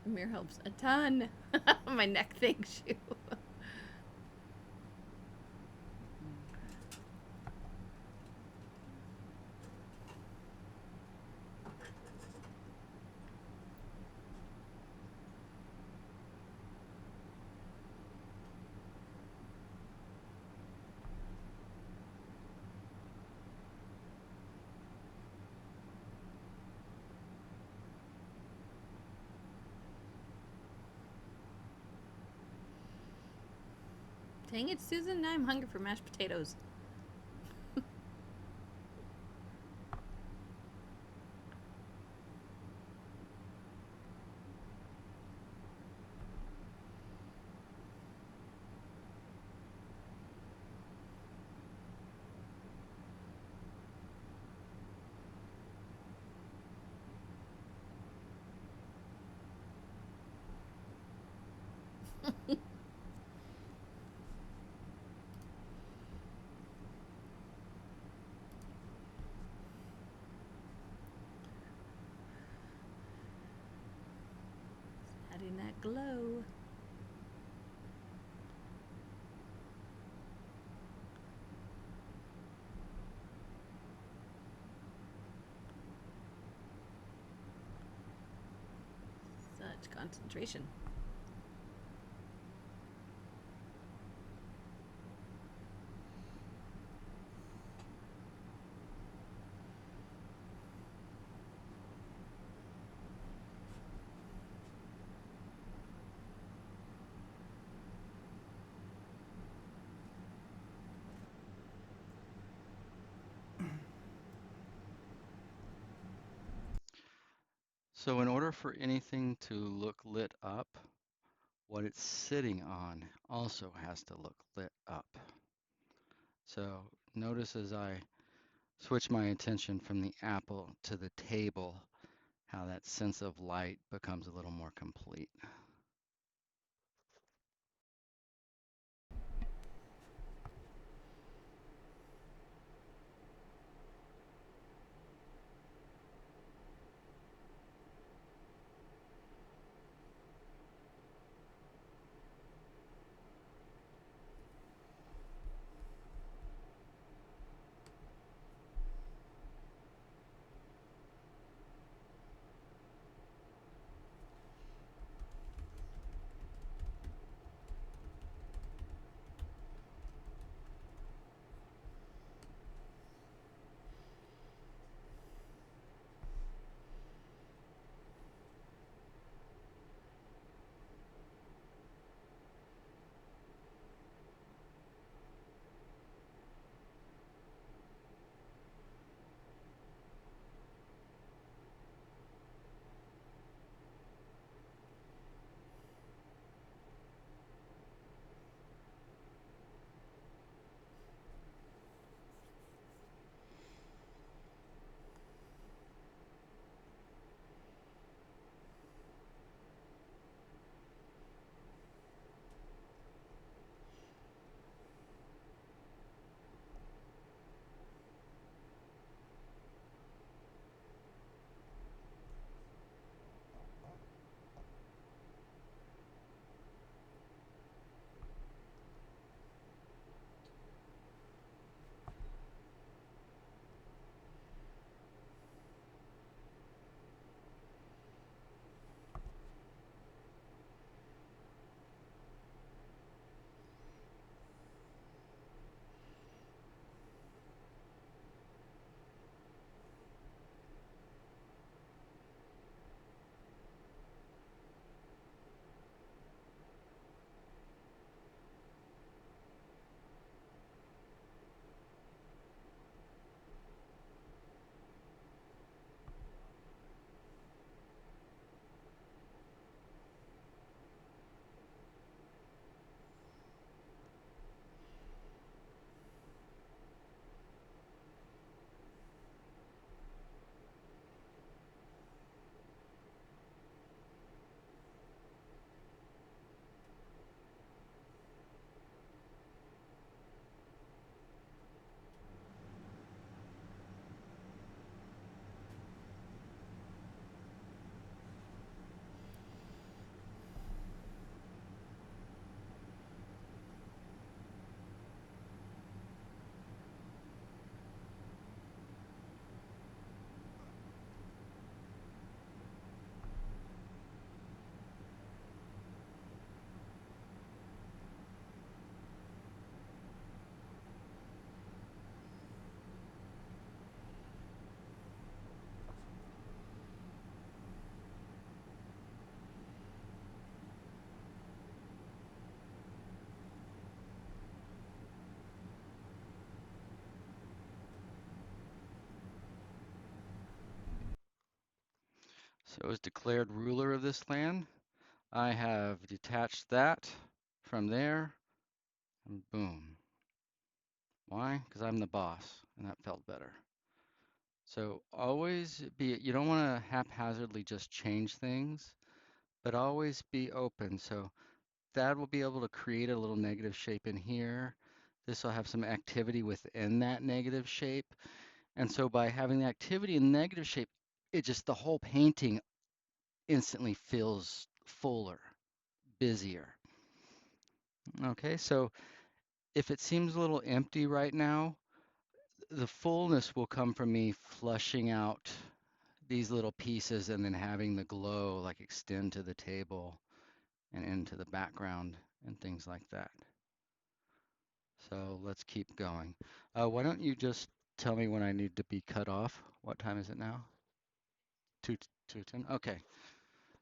The mirror helps a ton. My neck thanks you. Dang it, Susan. Now I'm hungry for mashed potatoes. Adding that glow. Such concentration. So in order for anything to look lit up, what it's sitting on also has to look lit up. So notice as I switch my attention from the apple to the table, how that sense of light becomes a little more complete. So as declared ruler of this land, I have detached that from there, and boom. Why? Because I'm the boss, and that felt better. So always be, you don't want to haphazardly just change things, but always be open. So that will be able to create a little negative shape in here. This will have some activity within that negative shape. And so by having the activity in negative shape, it just, the whole painting instantly feels fuller, busier. Okay, so if it seems a little empty right now, the fullness will come from me flushing out these little pieces and then having the glow like extend to the table and into the background and things like that. So let's keep going. Why don't you just tell me when I need to be cut off? What time is it now? 2:10. Okay.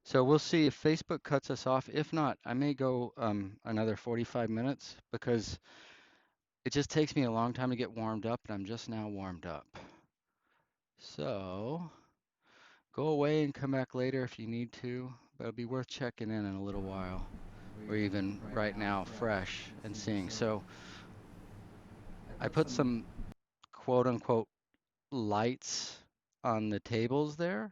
So we'll see if Facebook cuts us off. If not, I may go another 45 minutes because it just takes me a long time to get warmed up, and I'm just now warmed up. So go away and come back later if you need to, but it'll be worth checking in a little while, or even right now, fresh and seeing. So I put some quote unquote lights on the tables there.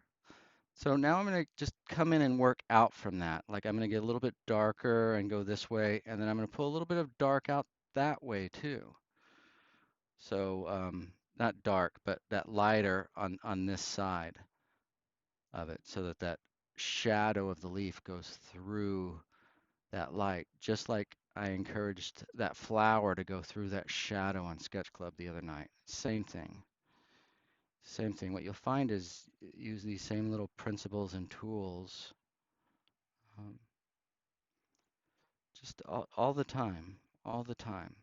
So now I'm going to just come in and work out from that. Like I'm going to get a little bit darker and go this way, and then I'm going to put a little bit of dark out that way too. So not dark, but that lighter on this side of it, so that that shadow of the leaf goes through that light, just like I encouraged that flower to go through that shadow on Sketch Club the other night. Same thing. Same thing. What you'll find is use these same little principles and tools um, just all the time, all the time.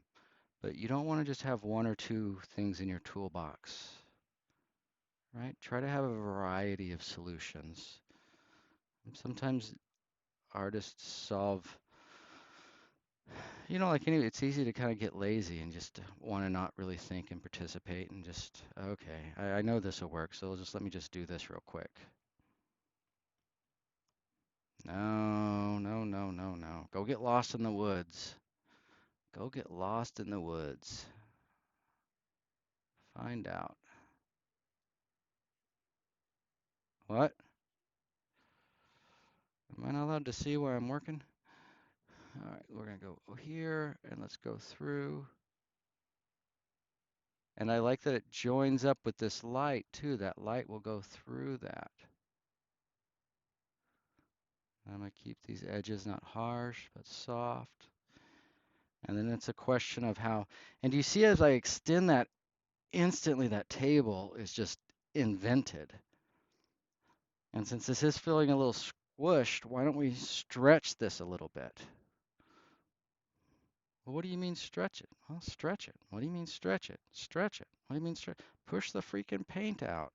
But you don't want to just have one or two things in your toolbox, right? Try to have a variety of solutions. Sometimes artists solve, like anyway, it's easy to kind of get lazy and just want to not really think and participate and just, okay, I know this will work, so just let me just do this real quick. No, no, no, no, no. Go get lost in the woods. Go get lost in the woods. Find out. What? Am I not allowed to see where I'm working? All right, we're gonna go here and let's go through. And I like that it joins up with this light too. That light will go through that. I'm gonna keep these edges not harsh, but soft. And then it's a question of how, and you see as I extend that, instantly that table is just invented. And since this is feeling a little squished, why don't we stretch this a little bit? Well, what do you mean stretch it? Well, stretch it. What do you mean stretch it? Stretch it. What do you mean stretch? Push the freaking paint out.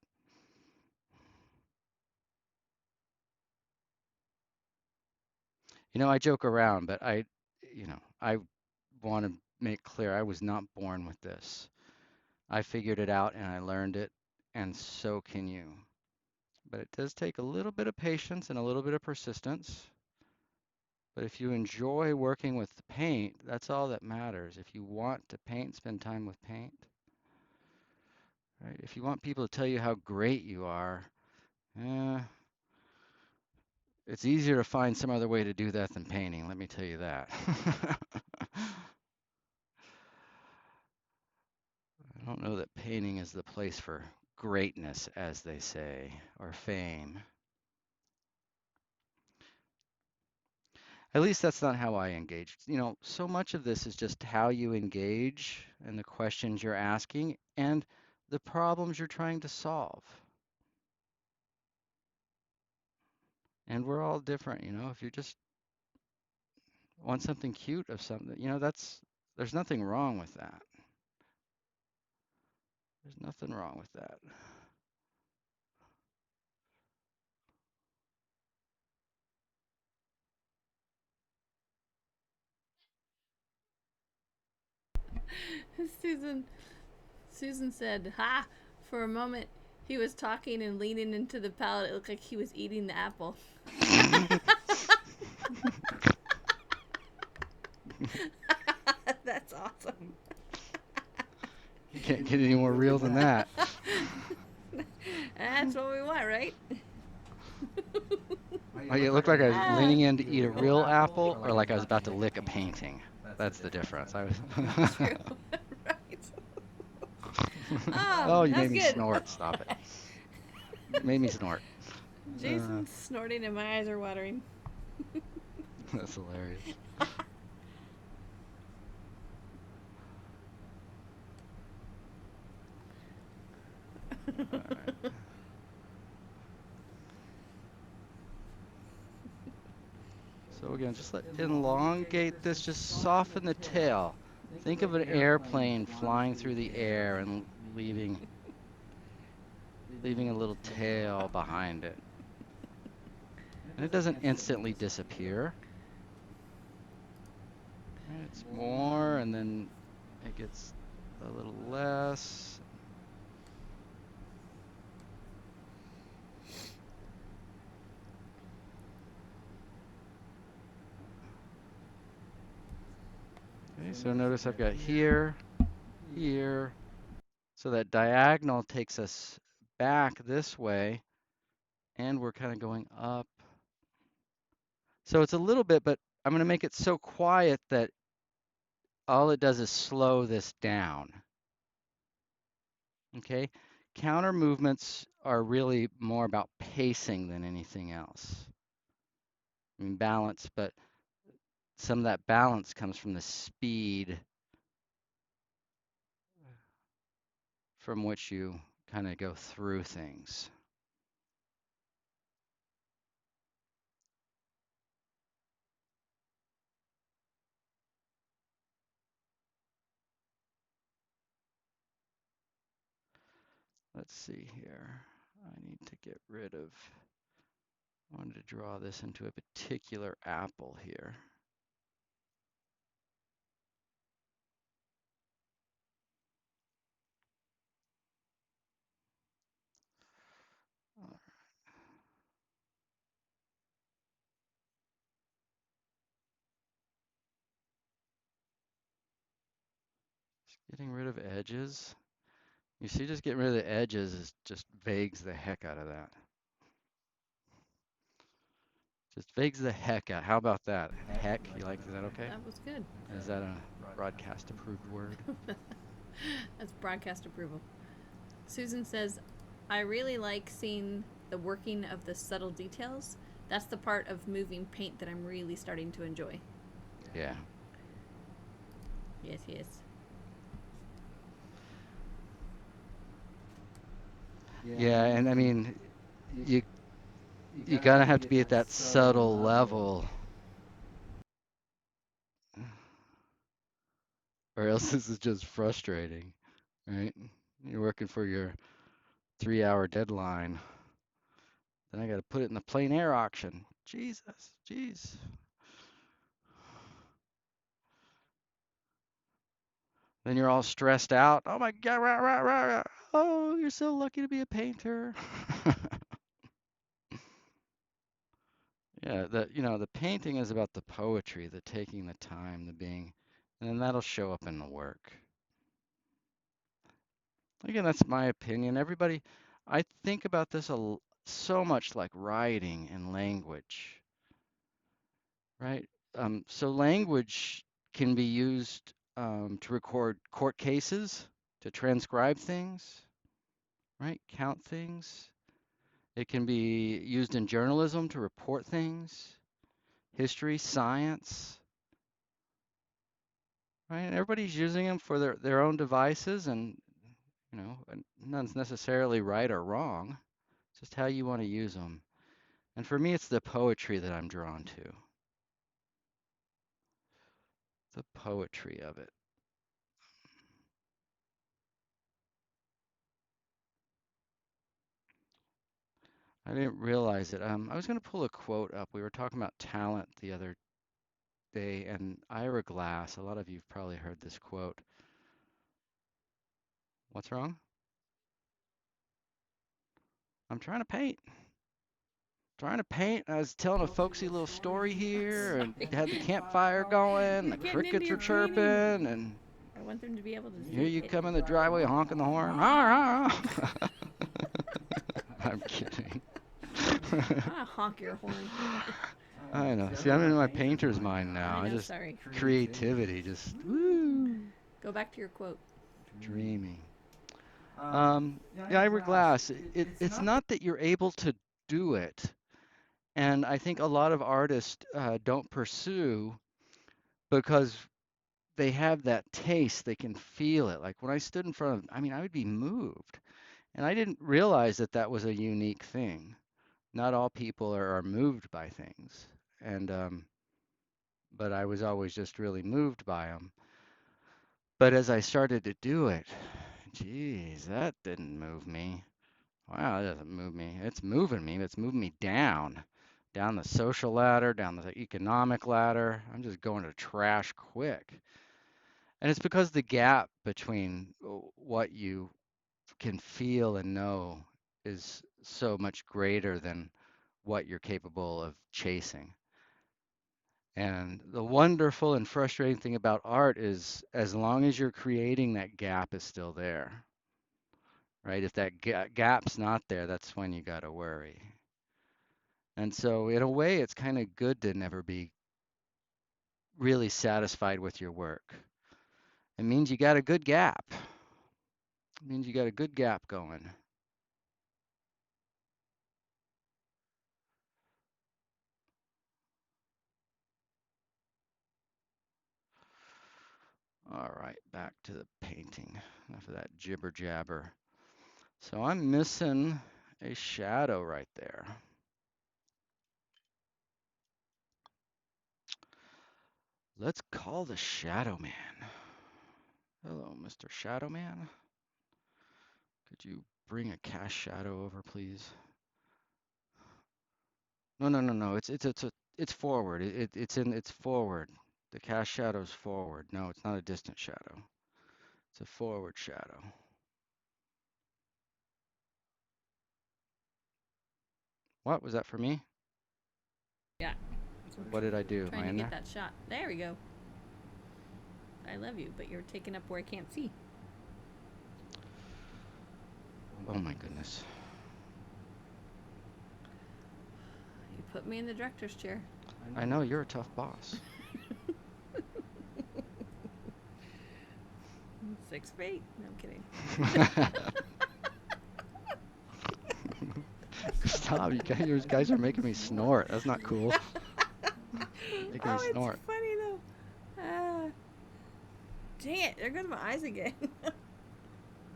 I joke around, but I want to make clear I was not born with this. I figured it out and I learned it, and so can you. But it does take a little bit of patience and a little bit of persistence. But if you enjoy working with the paint, that's all that matters. If you want to paint, spend time with paint. Right? If you want people to tell you how great you are, eh, it's easier to find some other way to do that than painting, let me tell you that. I don't know that painting is the place for greatness, as they say, or fame. At least that's not how I engage. So much of this is just how you engage and the questions you're asking and the problems you're trying to solve. And we're all different, if you just want something cute of something, there's nothing wrong with that. There's nothing wrong with that. Susan said, "Ha! For a moment, He was talking and leaning into the palette. It looked like he was eating the apple. That's awesome. You can't get any more real than that. That's what we want, right? Like it looked like I was leaning in to eat a real apple, or like I was about to lick a painting. That's the difference. I was. True. Right. Oh, you That's made me good. snort. Stop it. Made me snort. Jason's snorting and my eyes are watering. That's hilarious. All right. So again, just elongate this, just soften the tail. Think of an airplane flying through the air and leaving a little tail behind it. And it doesn't instantly disappear. It's more, and then it gets a little less. Okay, so notice I've got here, here. So that diagonal takes us back this way, and we're kind of going up. So it's a little bit, but I'm going to make it so quiet that all it does is slow this down. Okay? Counter movements are really more about pacing than anything else. I mean, balance, but some of that balance comes from the speed from which you kind of go through things. Let's see here. I need to get rid of, I wanted to draw this into a particular apple here. Just getting rid of edges. You see, just getting rid of the edges is just vagues the heck out of that. Just vagues the heck out. How about that? Heck, you like, is that okay? That was good. Is that a broadcast approved word? That's broadcast approval. Susan says, I really like seeing the working of the subtle details. That's the part of moving paint that I'm really starting to enjoy. Yeah. Yes, yes. Yeah, and I mean, you kind of have to be at that subtle level, or else this is just frustrating, right? You're working for your 3-hour deadline. Then I got to put it in the plein air auction. Jesus, jeez. Then you're all stressed out. Oh my God, rah, rah, rah, rah. Oh, you're so lucky to be a painter. Yeah, the painting is about the poetry, the taking the time, the being, and then that'll show up in the work. Again, that's my opinion. Everybody, I think about this so much like writing and language, right? So language can be used to record court cases, to transcribe things, right? Count things. It can be used in journalism to report things, history, science, right? And everybody's using them for their own devices, and none's necessarily right or wrong. It's just how you want to use them. And for me, it's the poetry that I'm drawn to. The poetry of it. I didn't realize it. I was going to pull a quote up. We were talking about talent the other day, and Ira Glass, a lot of you've probably heard this quote. What's wrong? I'm trying to paint. Trying to paint. I was telling a folksy little story here and Sorry. had the campfire going, You're the getting into crickets your are painting. chirping, and I want them to be able to here see you it. come in the driveway honking the horn. I'm kidding. Ah, honk your horn. I know. See, I'm in my painter's mind now. I I know, just sorry. creativity, just woo, Go back to your quote. dreaming. Yeah, Ira Glass. It's not that you're able to do it, and I think a lot of artists don't pursue because they have that taste. They can feel it. Like when I stood in front of, I mean, I would be moved, and I didn't realize that that was a unique thing. Not all people are moved by things, and but I was always just really moved by them. But as I started to do it, geez, that didn't move me. Wow, that doesn't move me. It's moving me, but it's moving me down, down the social ladder, down the economic ladder. I'm just going to trash quick. And it's because the gap between what you can feel and know is so much greater than what you're capable of chasing. And the wonderful and frustrating thing about art is as long as you're creating, that gap is still there, right? If that gap's not there, that's when you got to worry. And so, in a way, it's kind of good to never be really satisfied with your work. It means you got a good gap. It means you got a good gap going. All right, back to the painting. Enough of that jibber jabber. So I'm missing a shadow right there. Let's call the Shadow Man. Hello, Mr. Shadow Man. Could you bring a cast shadow over, please? No. It's forward. It's forward. The cast shadow's forward. No, it's not a distant shadow. It's a forward shadow. What was that for me? Yeah. What did I do? Am Trying I to in get there? that shot. There we go. I love you, but you're taking up where I can't see. Oh my goodness. You put me in the director's chair. I know you're a tough boss. 6 feet. No, I'm kidding. Stop! You guys are making me snort. That's not cool. Making me Oh, it's snort. funny though. Ah, dang it! There goes my eyes again.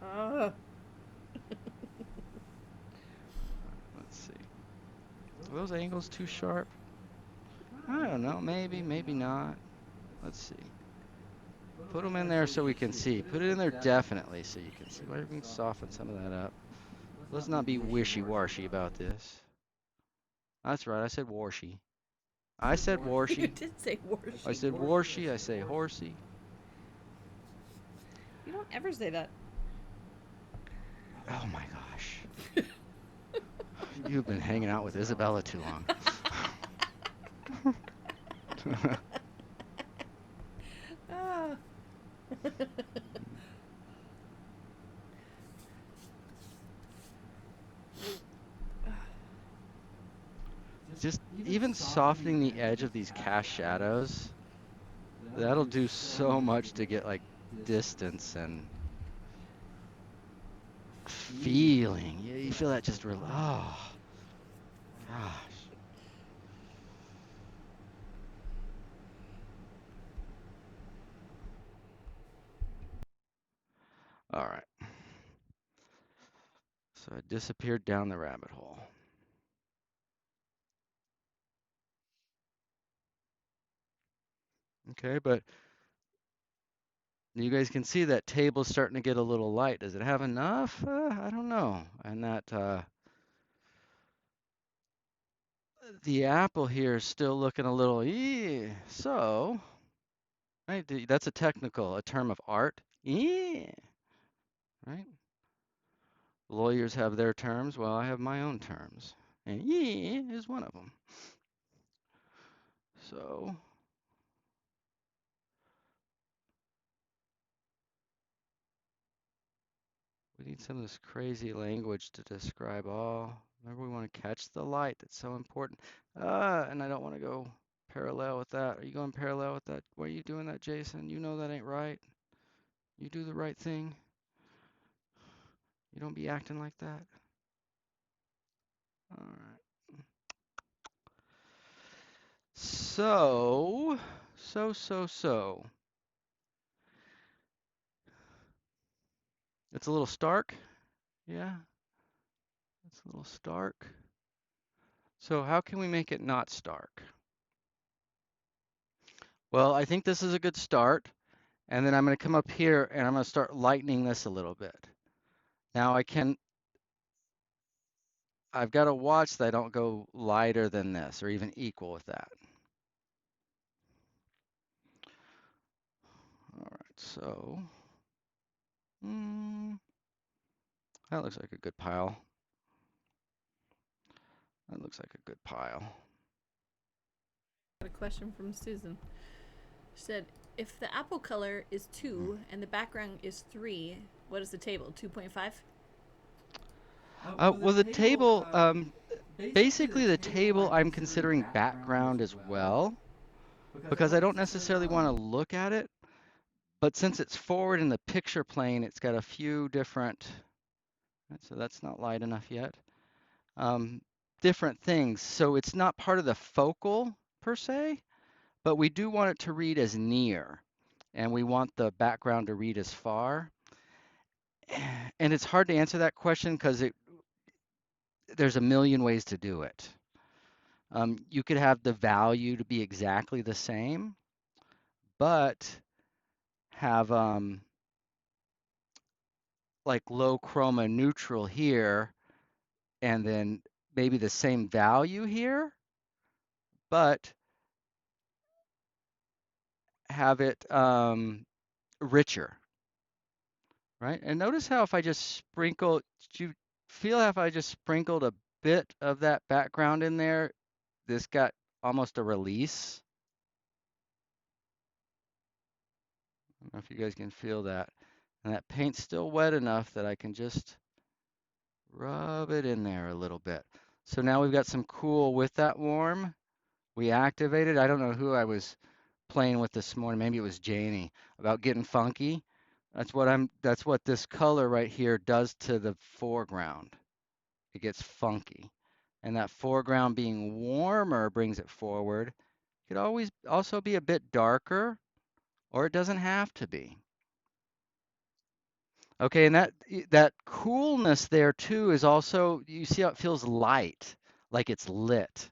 Oh. Let's see. Are those angles too sharp? I don't know. Maybe, maybe not. Let's see. Put them in there so we can see. Put it in there definitely so you can see. Maybe we can soften some of that up. Let's not be wishy-washy about this. That's right. I said warshy. I said You warshy. did say warshy. I said warshy. I say horsey. You don't ever say that. Oh my gosh. You've been hanging out with Isabella too long. Ah. Just even softening the edge of these cast shadows, that'll do so much to get like distance and feeling. You feel that just oh gosh. All right. So I disappeared down the rabbit hole. Okay, but you guys can see that table's starting to get a little light. Does it have enough? I don't know. And that the apple here is still looking a little so right, that's a term of art. Right? Lawyers have their terms, well, I have my own terms. And yeah is one of them. So, we need some of this crazy language to describe all. Remember, we want to catch the light. That's so important. And I don't want to go parallel with that. Are you going parallel with that? Why are you doing that, Jason? You know that ain't right. You do the right thing. You don't be acting like that. All right. So. It's a little stark. Yeah, it's a little stark. So how can we make it not stark? Well, I think this is a good start. And then I'm going to come up here and I'm going to start lightening this a little bit. Now I've got to watch that I don't go lighter than this or even equal with that. All right, so that looks like a good pile. That looks like a good pile. Got a question from Susan. She said, if the apple color is 2 and the background is 3, what is the table? 2.5? Well, the table, basically the table I'm considering background as well, because I don't necessarily want to look at it. But since it's forward in the picture plane, it's got a few different, so that's not light enough yet, different things. So it's not part of the focal per se, but we do want it to read as near, and we want the background to read as far. And it's hard to answer that question because there's a million ways to do it. You could have the value to be exactly the same, but have like low chroma neutral here, and then maybe the same value here, but have it richer, right? And notice how if I just sprinkle, did you feel how if I just sprinkled a bit of that background in there, this got almost a release? I don't know if you guys can feel that. And that paint's still wet enough that I can just rub it in there a little bit. So now we've got some cool with that warm. We activated. I don't know who I was playing with this morning. Maybe it was Janie about getting funky. That's what this color right here does to the foreground. It gets funky. And that foreground being warmer brings it forward. It could always also be a bit darker, or it doesn't have to be. Okay, and that coolness there too is also, you see how it feels light, like it's lit.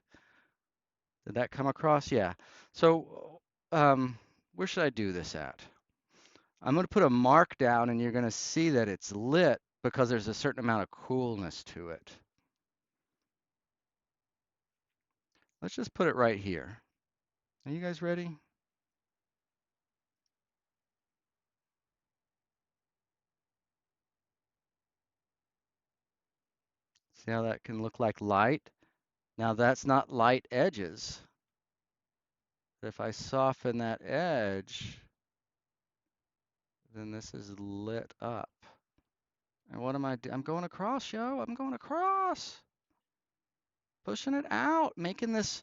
Did that come across? Yeah. So where should I do this at? I'm going to put a mark down and you're going to see that it's lit because there's a certain amount of coolness to it. Let's just put it right here. Are you guys ready? See how that can look like light? Now that's not light edges. But if I soften that edge, then this is lit up. And what am I doing? I'm going across, yo. I'm going across. Pushing it out, making this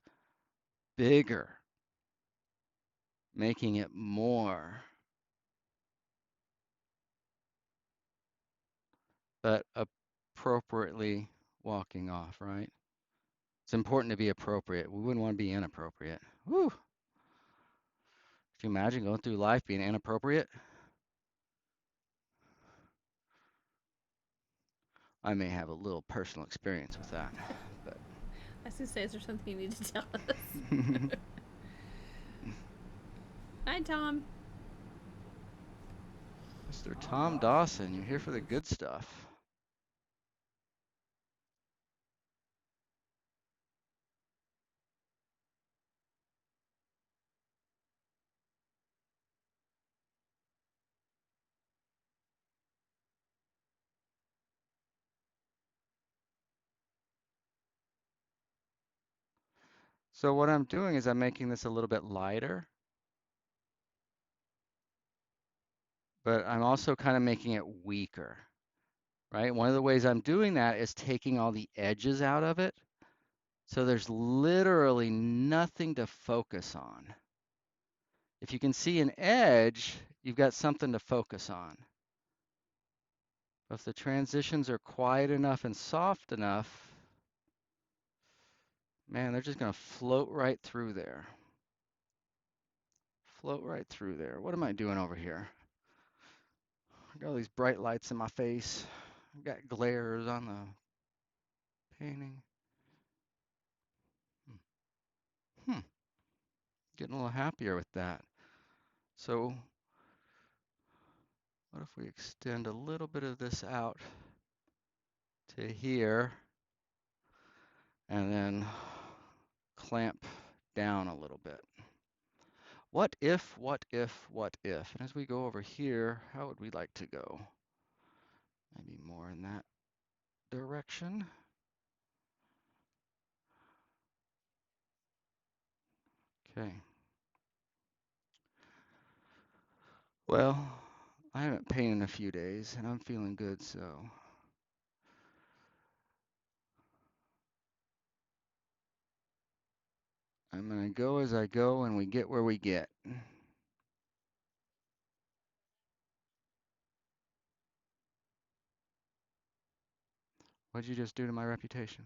bigger, making it more. But appropriately walking off, right? It's important to be appropriate. We wouldn't want to be inappropriate. Woo! Could you imagine going through life being inappropriate? I may have a little personal experience with that, but. I was going to say, is there something you need to tell us? Hi, Tom. Mr. Tom Dawson, you're here for the good stuff. So what I'm doing is I'm making this a little bit lighter, but I'm also kind of making it weaker, right? One of the ways I'm doing that is taking all the edges out of it. So there's literally nothing to focus on. If you can see an edge, you've got something to focus on. If the transitions are quiet enough and soft enough, man, they're just going to float right through there. Float right through there. What am I doing over here? I got all these bright lights in my face. I got glares on the painting. Hmm. Getting a little happier with that. So what if we extend a little bit of this out to here and then clamp down a little bit? What if, what if, what if? And as we go over here, how would we like to go? Maybe more in that direction. Okay. Well, I haven't painted in a few days and I'm feeling good, so I'm gonna go as I go and we get where we get. What'd you just do to my reputation?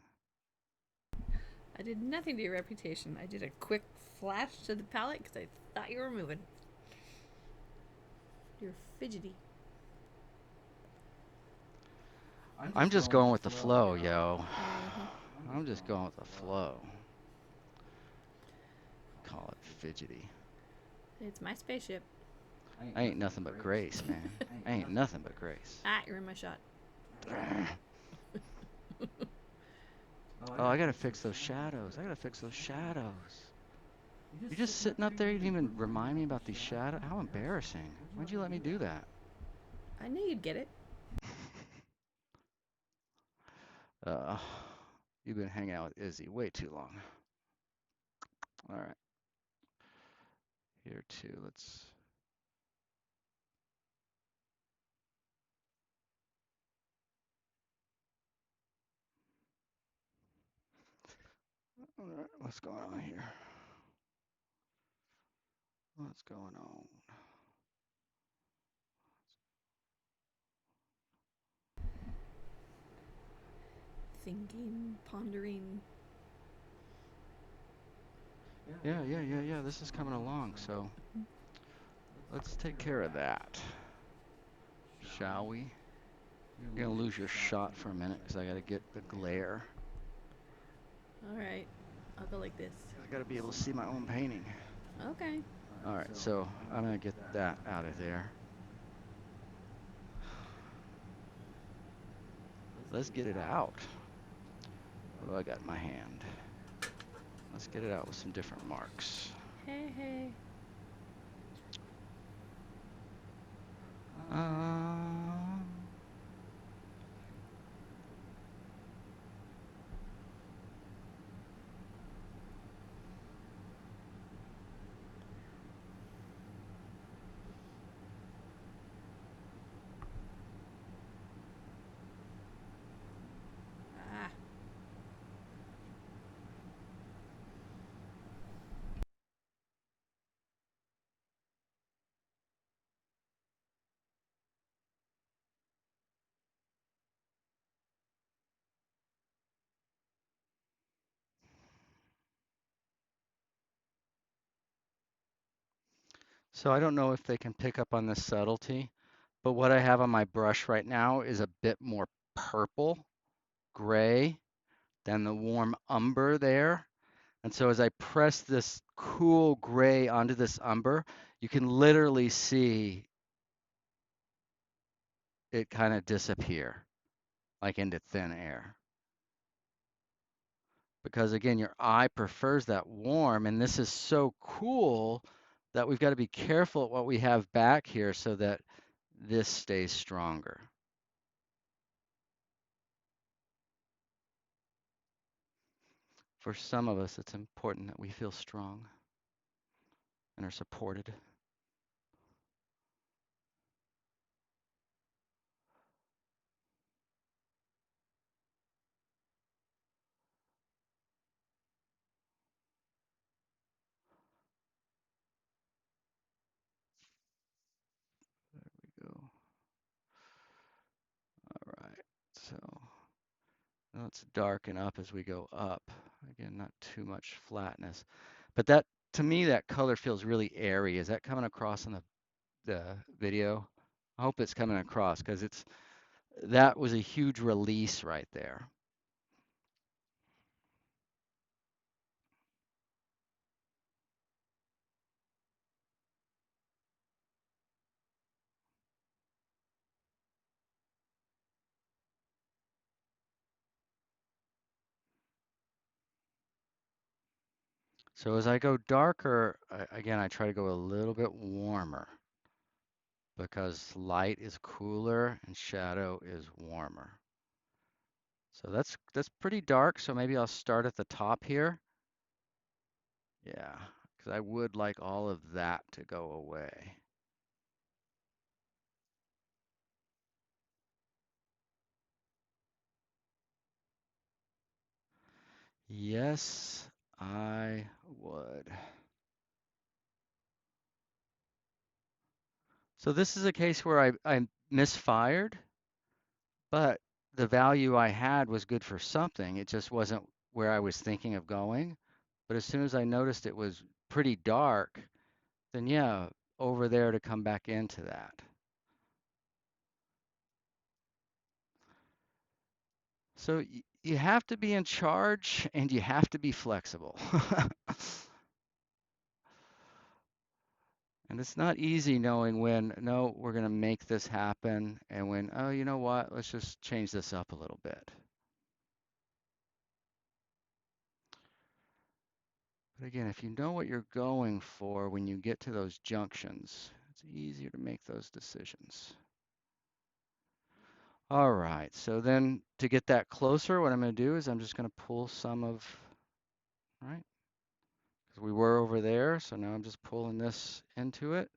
I did nothing to your reputation. I did a quick flash to the palette because I thought you were moving. You're fidgety. I'm just going with the flow, yo. Mm-hmm. I'm just going with the flow. Call it fidgety. It's my spaceship. I ain't nothing but grace, man. I ain't nothing but grace. Ah, you're in my shot. Oh, I gotta fix those shadows. I gotta fix those shadows. You're just sitting up there, you didn't even remind me about these shadows? How embarrassing. Why'd you let me do that? I knew you'd get it. You've been hanging out with Izzy way too long. All right. Here too, let's... All right, what's going on here? What's going on? Thinking, pondering. Yeah. This is coming along, so let's take care of that. Shall we? You're gonna lose your shot for a minute because I gotta get the glare. Alright. I'll go like this. I gotta be able to see my own painting. Okay. All right, so I'm gonna get that out of there. Let's get it out. What do I got in my hand? Let's get it out with some different marks. Hey. Um, Ah. so I don't know if they can pick up on this subtlety, but what I have on my brush right now is a bit more purple, gray than the warm umber there. And so as I press this cool gray onto this umber, you can literally see it kind of disappear, like into thin air. Because again, your eye prefers that warm, and this is so cool that we've got to be careful at what we have back here so that this stays stronger. For some of us, it's important that we feel strong and are supported. There we go. All right. So now let's darken up as we go up. Again, not too much flatness. But that, to me, that color feels really airy. Is that coming across in the video? I hope it's coming across because that was a huge release right there. So as I go darker, again, I try to go a little bit warmer because light is cooler and shadow is warmer. So that's pretty dark. So maybe I'll start at the top here. Yeah, because I would like all of that to go away. Yes, I would. So this is a case where I misfired, but the value I had was good for something. It just wasn't where I was thinking of going. But as soon as I noticed it was pretty dark, then yeah, over there to come back into that. So you have to be in charge and you have to be flexible. And it's not easy knowing when, no, we're going to make this happen, and when, oh, you know what, let's just change this up a little bit. But again, if you know what you're going for when you get to those junctions, it's easier to make those decisions. All right, so then to get that closer, what I'm going to do is I'm just going to pull some of, right? Because we were over there, so now I'm just pulling this into it.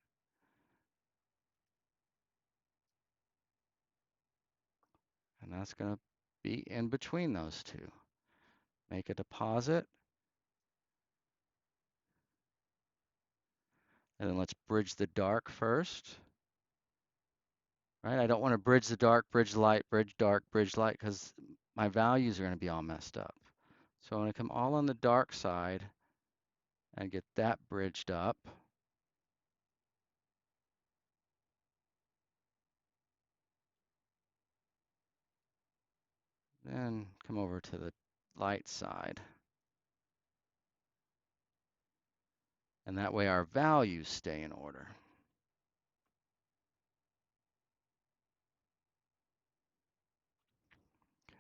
And that's going to be in between those two. Make a deposit. And then let's bridge the dark first. Right? I don't want to bridge the dark, bridge light, bridge dark, bridge light, because my values are going to be all messed up. So I'm going to come all on the dark side and get that bridged up. Then come over to the light side. And that way our values stay in order.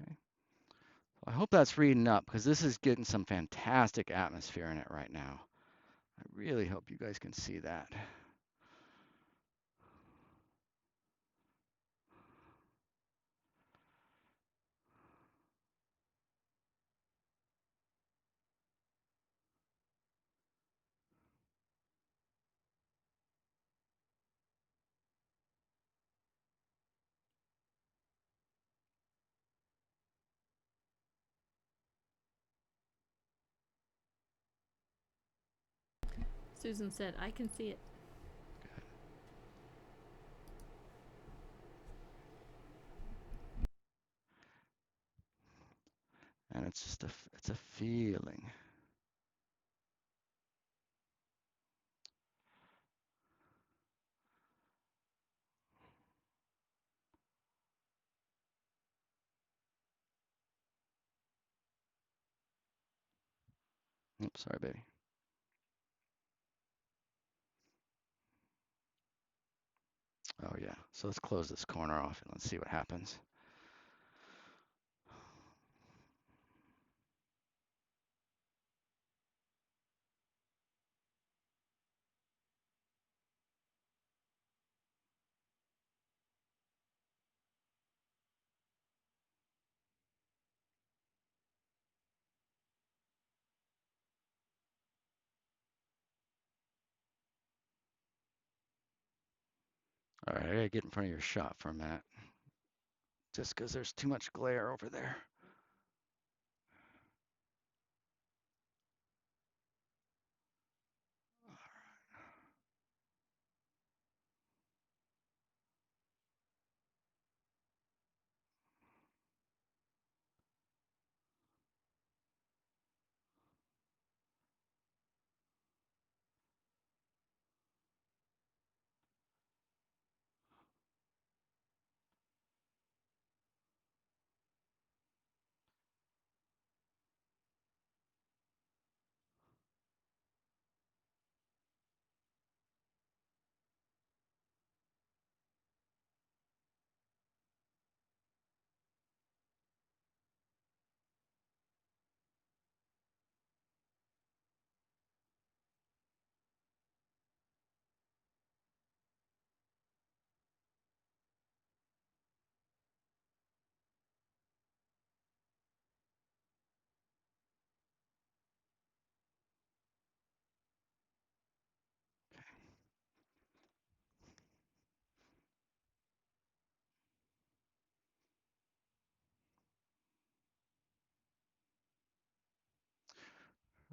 Okay. I hope that's reading up because this is getting some fantastic atmosphere in it right now. I really hope you guys can see that. Susan said, I can see it. And it's just it's a feeling. Oops, sorry, baby. Oh yeah, so let's close this corner off and let's see what happens. All right, I gotta get in front of your shot for a minute. Just because there's too much glare over there.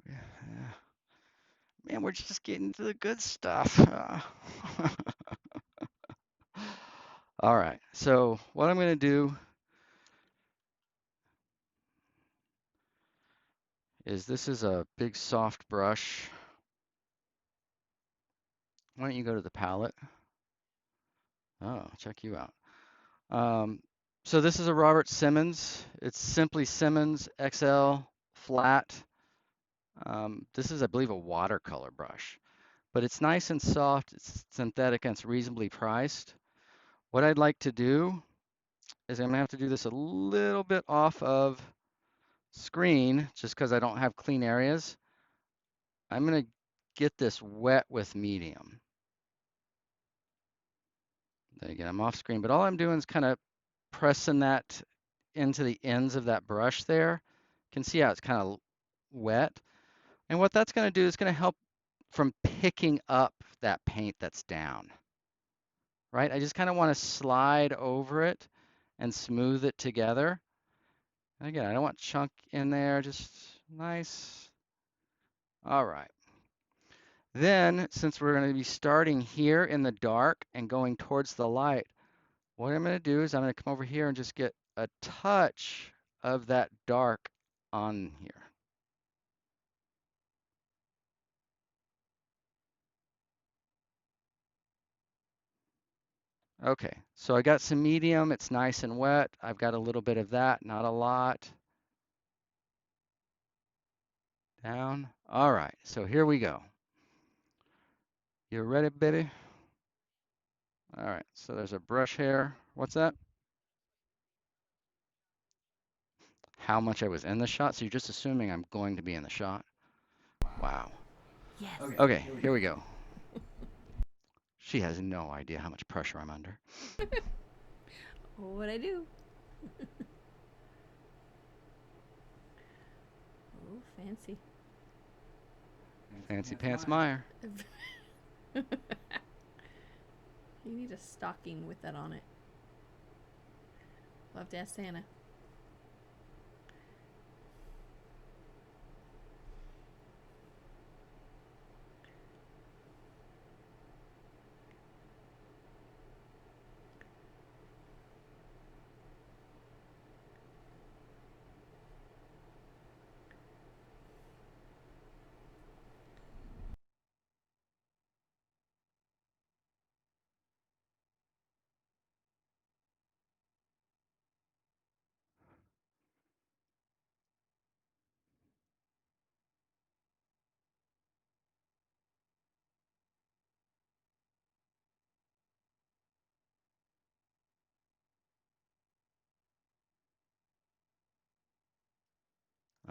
Yeah, yeah. Man, we're just getting to the good stuff. All right, so what I'm gonna do is this is a big soft brush. Why don't you go to the palette? Oh, check you out. Um, so this is a Robert Simmons. It's Simply Simmons XL flat. This is, I believe, a watercolor brush, but it's nice and soft. It's synthetic and it's reasonably priced. What I'd like to do is I'm gonna have to do this a little bit off of screen just because I don't have clean areas. I'm gonna get this wet with medium. Then again, I'm off screen, but all I'm doing is kind of pressing that into the ends of that brush there. You can see how it's kind of wet. And what that's going to do is going to help from picking up that paint that's down, right? I just kind of want to slide over it and smooth it together. And again, I don't want chunk in there, just nice. All right. Then, since we're going to be starting here in the dark and going towards the light, what I'm going to do is I'm going to come over here and just get a touch of that dark on here. Okay, so I got some medium. It's nice and wet. I've got a little bit of that, not a lot. Down. All right, so here we go. You ready, baby? All right, so there's a brush here. What's that? How much I was in the shot? So you're just assuming I'm going to be in the shot? Wow. Yes. Okay, here we go. She has no idea how much pressure I'm under. What'd I do? Oh, fancy. Fancy Pants Meyer. You need a stocking with that on it. We'll have to ask Santa.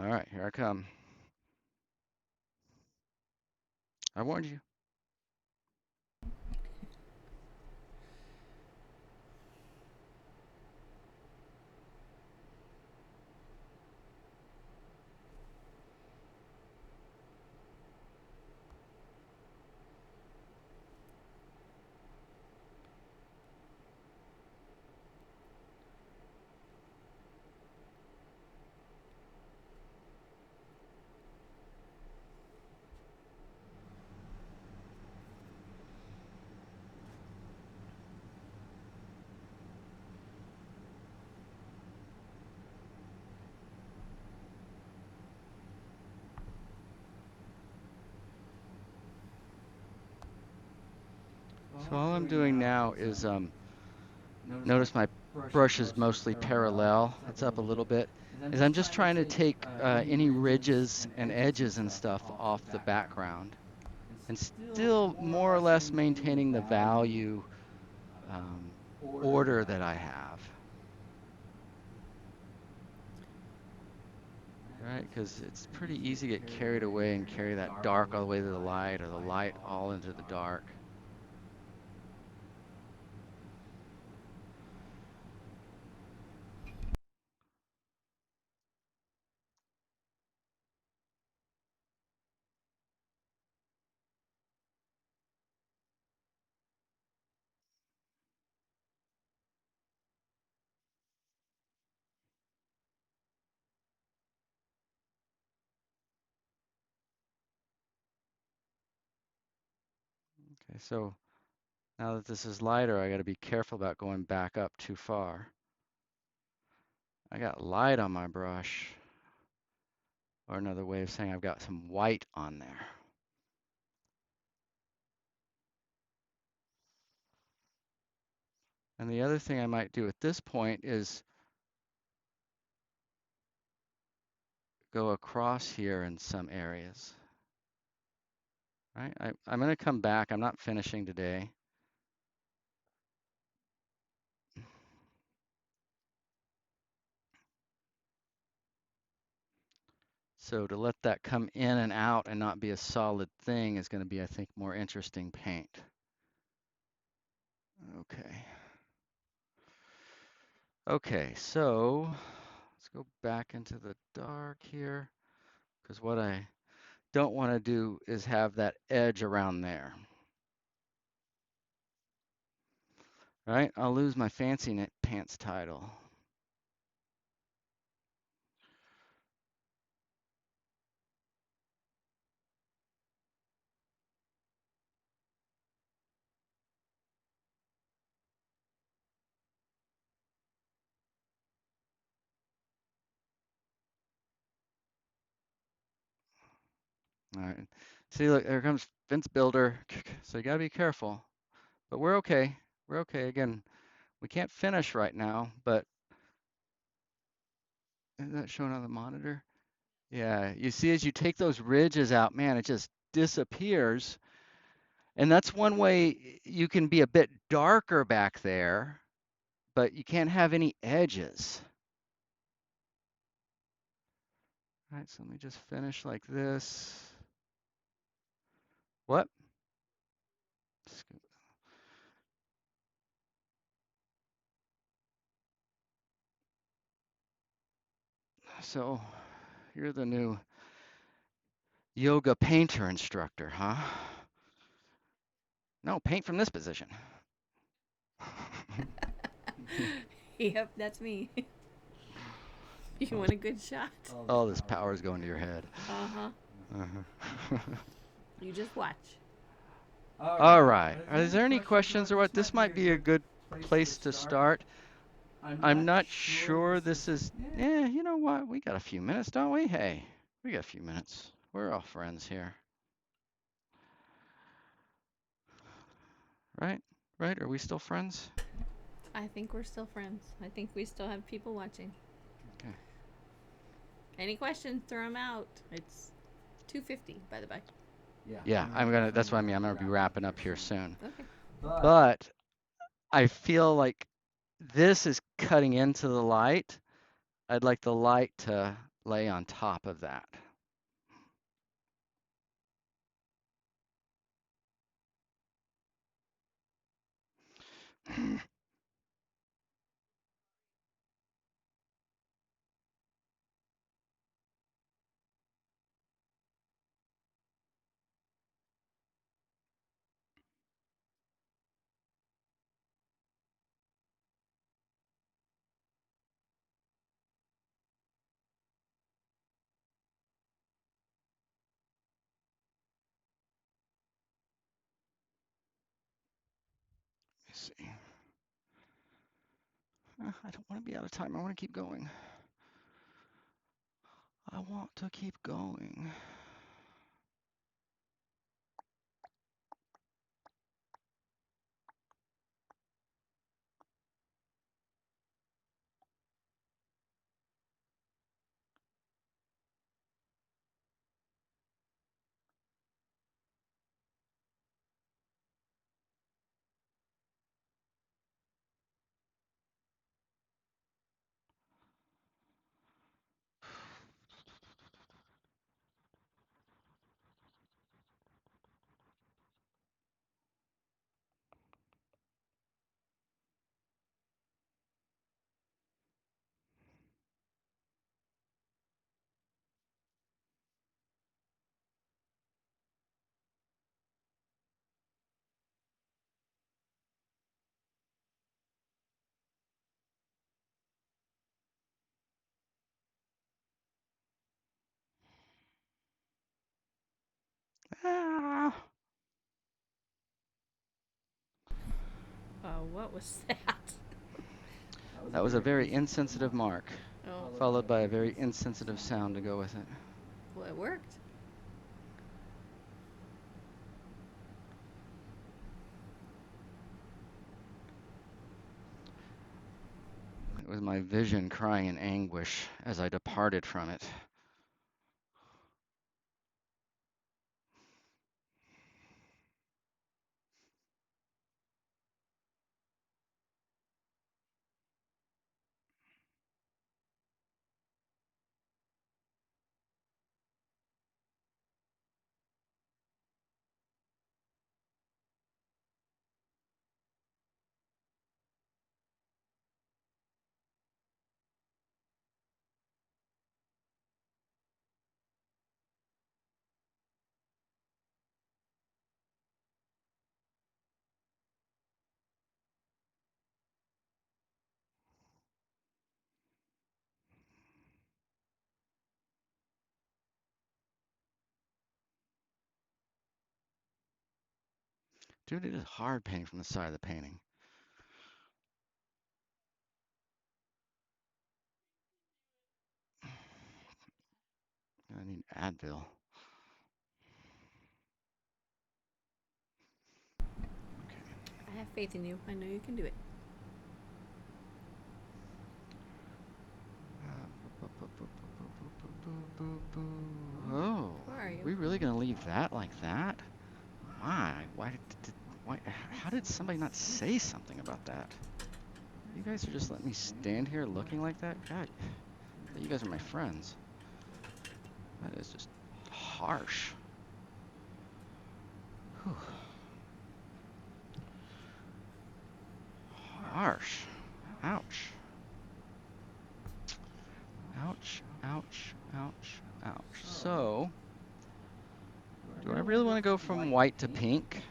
All right, here I come. I warned you. So all I'm doing now is notice my brush brush is is mostly mostly parallel. It's up a little bit. Is Is I'm just trying to take any ridges and edges and stuff off the background, and still more or less maintaining the value order that I have. Right, because it's pretty easy to get carried away and carry that dark all the way to the light, or the light all into the dark. Okay, so now that this is lighter, I got to be careful about going back up too far. I got light on my brush, or another way of saying I've got some white on there. And the other thing I might do at this point is go across here in some areas. Right? I'm going to come back. I'm not finishing today. So to let that come in and out and not be a solid thing is going to be, I think, more interesting paint. Okay. Okay, so let's go back into the dark here, because what I don't want to do is have that edge around there. All right, I'll lose my fancy knit pants title. All right, see, look, there comes fence builder. So you gotta be careful, but we're okay. We're okay. Again, we can't finish right now, but is that showing on the monitor? Yeah, you see as you take those ridges out, man, it just disappears. And that's one way you can be a bit darker back there, but you can't have any edges. All right, so let me just finish like this. What? So you're the new yoga painter instructor, huh? No, paint from this position. Yep, that's me. You want a good shot? All this power is going to your head. Uh-huh. You just watch. All right. Is there any questions or what? This might be a good place to start. I'm not sure this is, you know what? We got a few minutes, don't we? Hey, we got a few minutes. We're all friends here. Right? Right? Are we still friends? I think we're still friends. I think we still have people watching. Okay. Any questions, throw them out. It's 2:50, by the way. Yeah, that's what I mean. I'm gonna be wrapping up here soon. Okay. But I feel like this is cutting into the light. I'd like the light to lay on top of that. Let me see. I don't want to be out of time. I want to keep going. I want to keep going. What was that? That was a very insensitive mark, Oh, followed by a very insensitive sound to go with it. well, it worked. It was my vision crying in anguish as I departed from it. Dude, it is hard painting from the side of the painting. I need Advil. Okay. I have faith in you. I know you can do it. Oh, Where are you? we really gonna leave that like that? My, why, how did somebody not say something about that? You guys are just letting me stand here looking like that? God, you guys are my friends. That is just harsh. Whew. Harsh. Ouch. Ouch, ouch, ouch, ouch. So, do I really want to go from white to pink?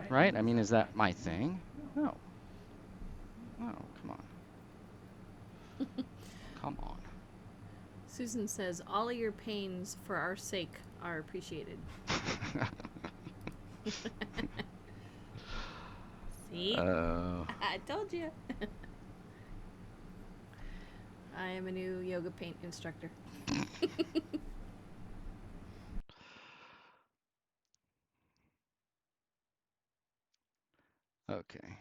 Right? I mean, is that my thing? No. No, come on. Come on. Susan says, all of your pains for our sake are appreciated. See? I told you. I am a new yoga paint instructor. Okay.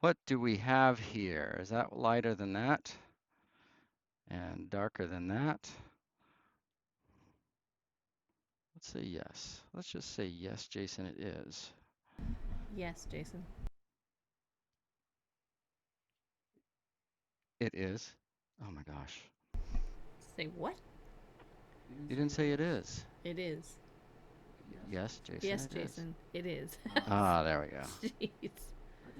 What do we have here? Is that lighter than that? And darker than that? Let's say yes. Let's just say yes, Jason, it is. Yes, Jason. It is. Oh my gosh. Say what? You didn't say it is. It is. Yes, Jason, Yes, it is. Jason. It is. Ah, there we go. Jeez.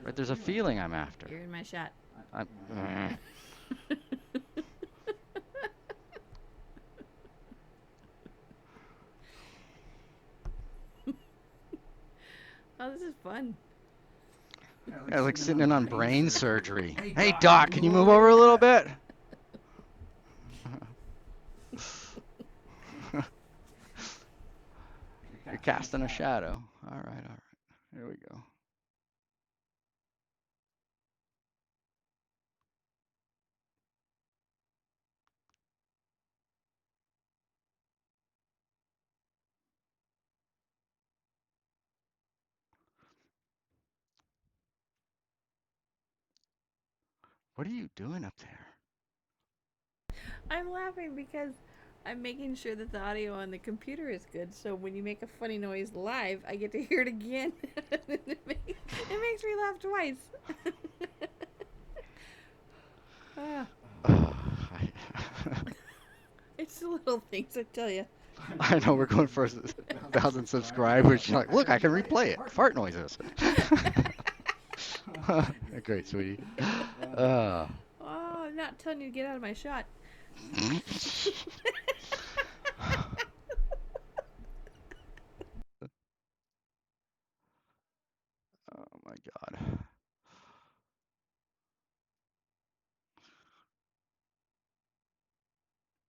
Right, there's a feeling I'm after. You're in my shot. I'm, Oh, this is fun. I like sitting in on brain surgery. Hey, Doc, can you move over a little bit? You're casting a shadow. All right, all right. Here we go. What are you doing up there? I'm laughing because I'm making sure that the audio on the computer is good. So when you make a funny noise live, I get to hear it again. It makes me laugh twice. Ah, it's the little things, I tell you. I know we're going for 1,000 subscribers. You're like, look, I can replay it. Fart noises. Great, sweetie. Oh, I'm not telling you to get out of my shot. Oh my God.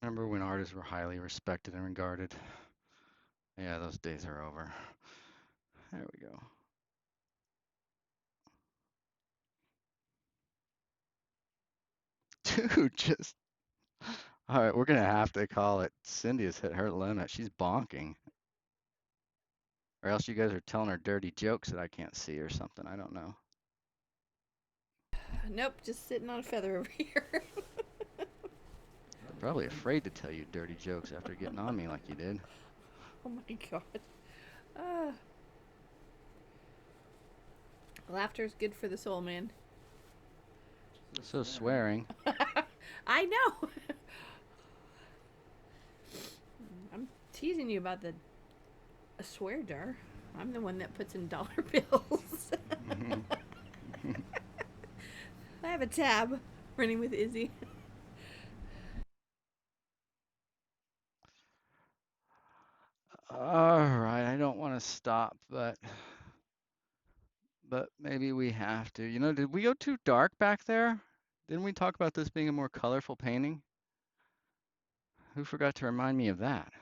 Remember when artists were highly respected and regarded? Yeah, those days are over. There we go. Dude, just all right. We're gonna have to call it. Cindy has hit her limit. She's bonking, or else you guys are telling her dirty jokes that I can't see or something. I don't know. Nope, just sitting on a feather over here. They're probably afraid to tell you dirty jokes after getting on me like you did. Oh my god. Uh, Laughter is good for the soul, man. So swearing. I know. I'm teasing you about a swear jar. I'm the one that puts in dollar bills. I have a tab running with Izzy. All right, I don't want to stop, but maybe we have to. You know, did we go too dark back there? Didn't we talk about this being a more colorful painting? Who forgot to remind me of that?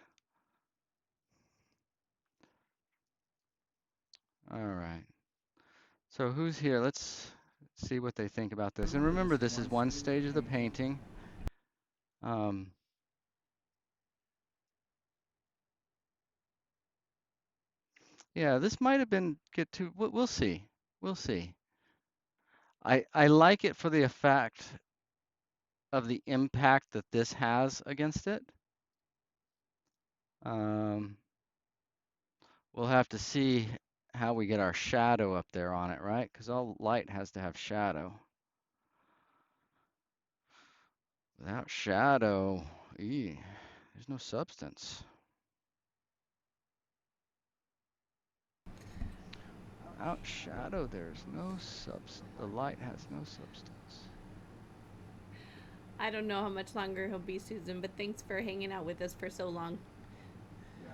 All right. So who's here? Let's see what they think about this. And remember, this is one stage of the painting. Yeah, this might have been get too. We'll see. We'll see. I like it for the effect of the impact that this has against it. We'll have to see how we get our shadow up there on it, right? Because all light has to have shadow. Without shadow, there's no substance. Without shadow, there's no substance. The light has no substance. I don't know how much longer he'll be, Susan, but thanks for hanging out with us for so long.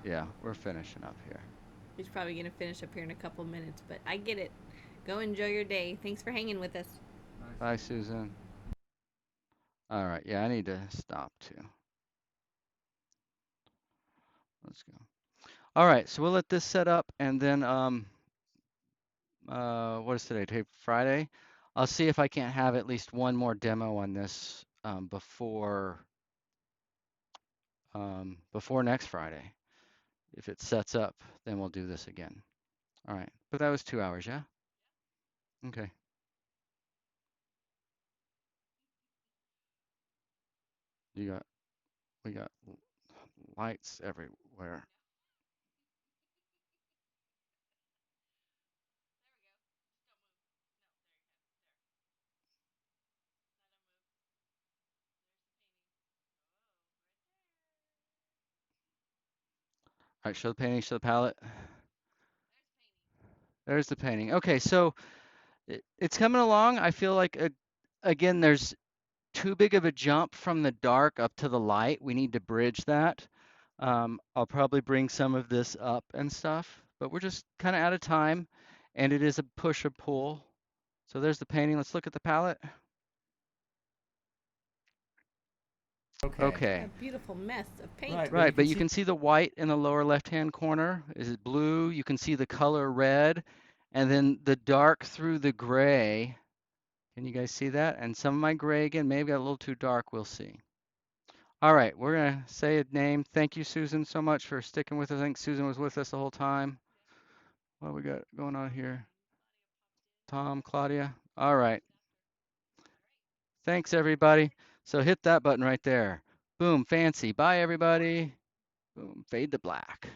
Yeah, we're finishing up here. He's probably going to finish up here in a couple minutes, but I get it. Go enjoy your day. Thanks for hanging with us. Bye, Susan. All right, yeah, I need to stop too. Let's go. All right, so we'll let this set up, and then what is today? Friday. I'll see if I can't have at least one more demo on this before next Friday. If it sets up, then we'll do this again. All right, but that was 2 hours, yeah? Okay. We got lights everywhere. All right, show the painting, show the palette. There's the painting. Okay, so it's coming along. I feel like, again, there's too big of a jump from the dark up to the light. We need to bridge that. I'll probably bring some of this up and stuff, but we're just kind of out of time, and it is a push or pull. So there's the painting. Let's look at the palette. Okay. A beautiful mess of paint. Right, but you can see the white in the lower left-hand corner. Is it blue? You can see the color red, and then the dark through the gray. Can you guys see that? And some of my gray, again, maybe got a little too dark. We'll see. All right, we're going to say a name. Thank you, Susan, so much for sticking with us. I think Susan was with us the whole time. What we got going on here? Tom, Claudia. All right. Thanks, everybody. So hit that button right there. Boom, fancy. Bye, everybody. Boom, fade to black.